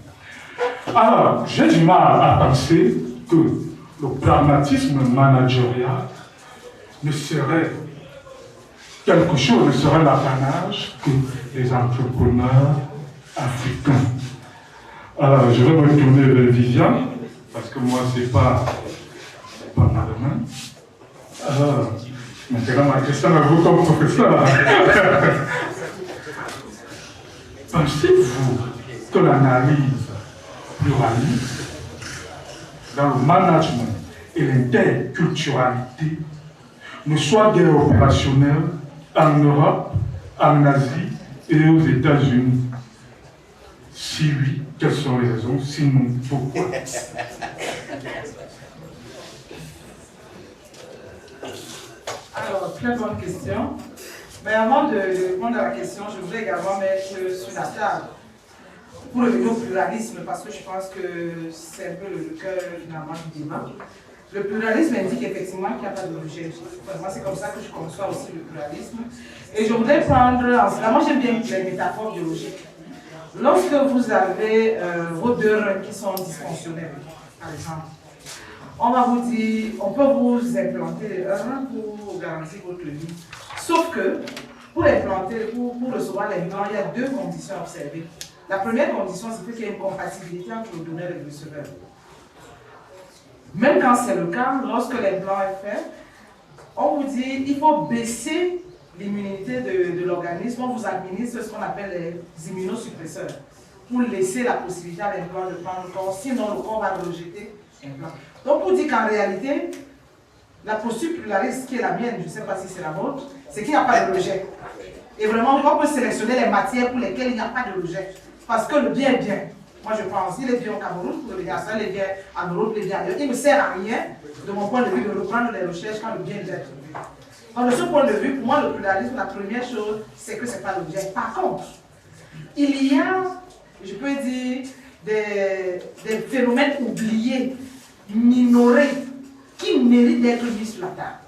Alors, j'ai du mal à penser que le pragmatisme managérial ne serait quelque chose, ne serait l'apanage que les entrepreneurs africains. Alors, je vais me tourner vers Viviane, parce que moi, c'est pas ma domaine. Alors, maintenant, ma question à vous comme professeur. Pensez-vous que l'analyse pluraliste dans le management et l'interculturalité ne soit guère opérationnelle en Europe, en Asie et aux États-Unis? Si oui, quelles sont les raisons? Sinon, pourquoi? Alors, très bonne question. Mais avant de répondre à la question, je voudrais également mettre sur la table, pour revenir au pluralisme, parce que je pense que c'est un peu le cœur finalement du débat. Le pluralisme indique effectivement qu'il n'y a pas d'objet. Moi, c'est comme ça que je conçois aussi le pluralisme. Et je voudrais prendre en cela, moi j'aime bien les métaphores biologiques. Lorsque vous avez vos deux reins qui sont dysfonctionnels, par exemple, on va vous dire, on peut vous implanter un rein pour garantir votre vie. Sauf que Pour implanter, pour recevoir les blancs, il y a deux conditions observées. La première condition, c'est qu'il y ait une compatibilité entre le donneur et le receveur. Même quand c'est le cas, lorsque les blancs est fait, on vous dit qu'il faut baisser l'immunité de l'organisme, on vous administre ce qu'on appelle les immunosuppresseurs pour laisser la possibilité à l'implant de prendre le corps, sinon le corps va rejeter l'implant. Donc, on dit qu'en réalité, la posture pluraliste qui est la mienne, je ne sais pas si c'est la vôtre, c'est qu'il n'y a pas de rejet. Et vraiment, on peut sélectionner les matières pour lesquelles il n'y a pas de rejet. Parce que le bien est bien. Moi, je pense, il est bien au Cameroun, pour le bien il est bien en Europe, il est bien ailleurs. Il ne me sert à rien, de mon point de vue, de reprendre les recherches quand le bien est bien trouvé. Donc, de ce point de vue, pour moi, le pluralisme, la première chose, c'est que ce n'est pas le bien. Par contre, il y a, je peux dire, des phénomènes oubliés, minorés, qui méritent d'être mis sur la table.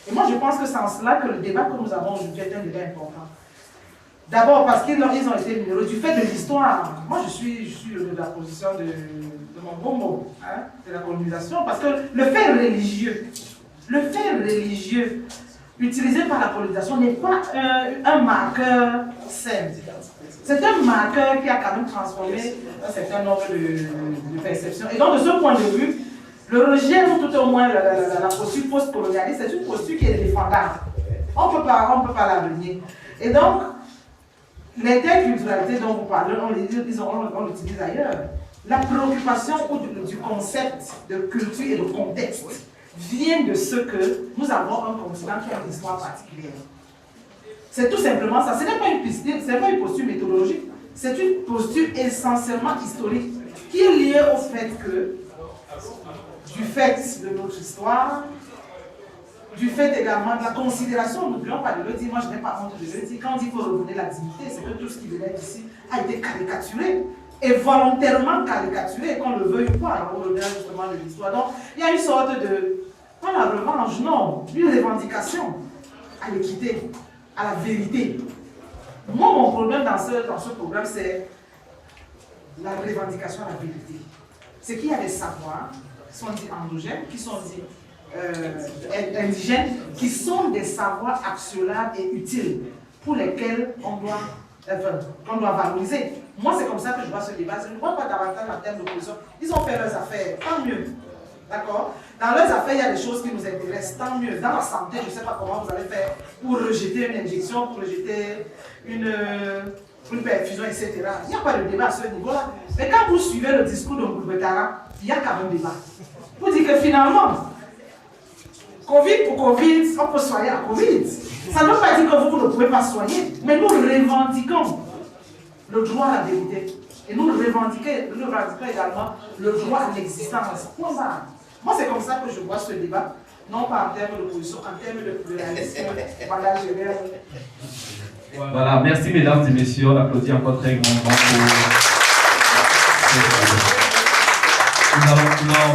Et moi, je pense que c'est en cela que le débat que nous avons aujourd'hui est un débat important. D'abord parce qu'ils ont été minorés du fait de l'histoire. Moi, je suis de la position de mon bon mot, hein, de la colonisation, parce que le fait religieux utilisé par la colonisation n'est pas un marqueur simple. C'est un marqueur qui a quand même transformé un certain nombre de perceptions. Et donc, de ce point de vue, le rejet, ou tout au moins la posture post-colonialiste, c'est une posture qui est défendable. On ne peut pas la renier. Et donc, l'interculturalité dont vous parlez, on l'utilise ailleurs. La préoccupation du concept de culture et de contexte vient de ce que nous avons un continent qui a une histoire particulière. C'est tout simplement ça. Ce n'est pas une posture méthodologique, c'est une posture essentiellement historique qui est liée au fait que, du fait de notre histoire, du fait également de la considération, n'oublions pas de le dire, moi je n'ai pas honte de le dire, quand on dit qu'il faut redonner la dignité, c'est que tout ce qui venait d'ici a été caricaturé, et volontairement caricaturé, qu'on le veuille ou pas, au-delà justement de l'histoire. Donc il y a une sorte de, pas la revanche, non, une revendication à l'équité, à la vérité. Moi, mon problème dans ce programme, c'est la revendication à la vérité. C'est qu'il y a des savoirs qui sont dits endogènes, qui sont dits indigènes, qui sont des savoirs actionnables et utiles pour lesquels qu'on doit valoriser. Moi, c'est comme ça que je vois ce débat. Je ne vois pas davantage en termes d'opposition. Ils ont fait leurs affaires, tant mieux. D'accord? Dans leurs affaires, il y a des choses qui nous intéressent, tant mieux. Dans la santé, je ne sais pas comment vous allez faire pour rejeter une injection, pour rejeter une perfusion, etc. Il n'y a pas de débat à ce niveau-là. Mais quand vous suivez le discours de Mbourbetara, il y a quand même débat. Vous dites que finalement, Covid pour Covid, on peut soigner la Covid. Ça ne veut pas dire que vous ne pouvez pas soigner, mais nous revendiquons le droit à la vérité. Et nous revendiquons également le droit à l'existence. Moi, c'est comme ça que je vois ce débat, non pas en termes d'opposition, en termes de pluralisme. Voilà, je vais... Voilà, merci mesdames et messieurs, on applaudit encore très grandement Nous allons clore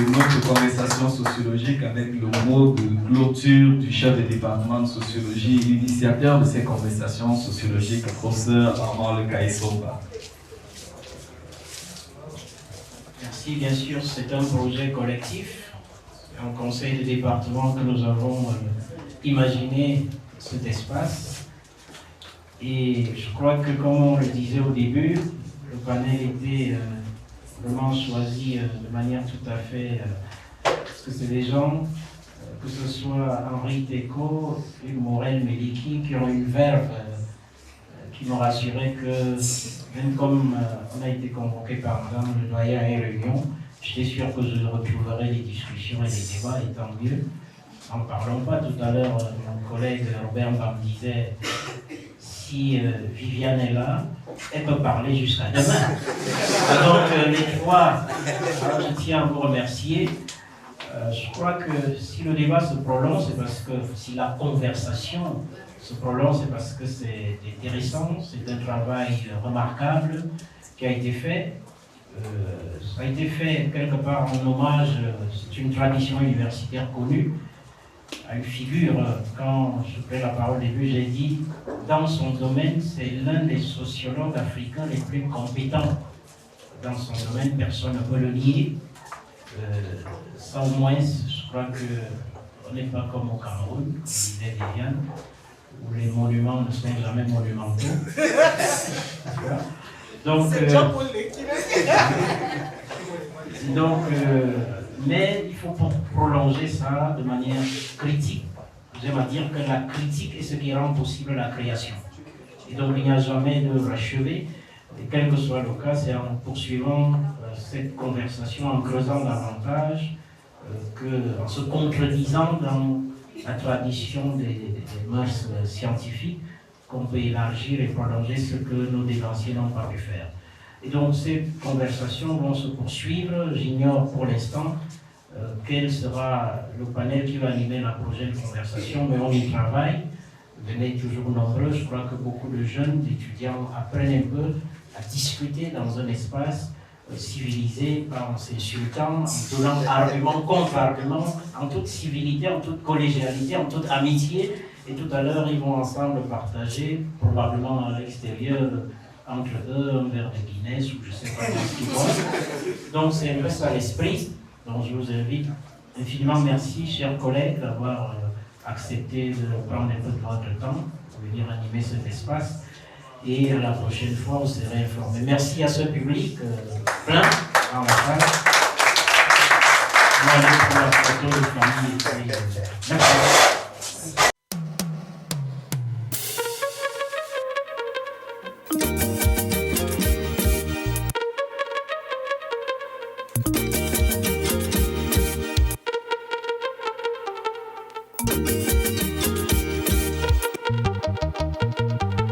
notre conversation sociologique avec le mot de clôture du chef de département de sociologie, l'initiateur de ces conversations sociologiques, le professeur Armand Le Kaïsomba. Merci, bien sûr, c'est un projet collectif, un conseil de département que nous avons imaginé cet espace. Et je crois que, comme on le disait au début, le panel était vraiment choisi de manière tout à fait... parce que c'est des gens, que ce soit Henri Teco, Hugues Morel-Meliki, qui ont une verve qui m'ont rassuré que, même comme on a été convoqué par Madame le doyen et Réunion, j'étais sûr que je retrouverai les discussions et les débats, et tant mieux. N'en parlons pas, tout à l'heure, mon collègue Robert me disait, si Viviane est là, elle peut parler jusqu'à demain. Donc, les trois, je tiens à vous remercier. Je crois que si le débat se prolonge, c'est parce que si la conversation se prolonge, c'est parce que c'est intéressant, c'est un travail remarquable qui a été fait. Ça a été fait quelque part en hommage, c'est une tradition universitaire connue, à une figure. Quand je pris la parole au début, j'ai dit, dans son domaine, c'est l'un des sociologues africains les plus compétents. Dans son domaine, personne ne peut le nier. Ça au moins, je crois qu'on n'est pas comme au Cameroun, comme disait Viviane, où les monuments ne sont jamais monumentaux. Donc, mais il faut prolonger ça de manière critique. J'aime à dire que la critique est ce qui rend possible la création. Et donc il n'y a jamais d'œuvre achevée. Et quel que soit le cas, c'est en poursuivant cette conversation, en creusant davantage, en se contredisant dans la tradition des mœurs scientifiques, qu'on peut élargir et prolonger ce que nos dévanciers n'ont pas pu faire. Et donc ces conversations vont se poursuivre. J'ignore pour l'instant quel sera le panel qui va animer la prochaine conversation, mais on y travaille. Venez toujours nombreux. Je crois que beaucoup de jeunes étudiants apprennent un peu à discuter dans un espace civilisé, pas en s'insultant, en donnant argument contre argument, en toute civilité, en toute collégialité, en toute amitié. Et tout à l'heure, ils vont ensemble partager, probablement à l'extérieur, entre eux, un verre de Guinness ou je ne sais pas ce qu'ils vont. Donc c'est un peu ça l'esprit. Donc je vous invite infiniment, merci, chers collègues, d'avoir accepté de prendre un peu de votre temps pour venir animer cet espace. Et la prochaine fois, on serait informé. Merci à ce public plein dans la salle. Voilà pour la photo de famille.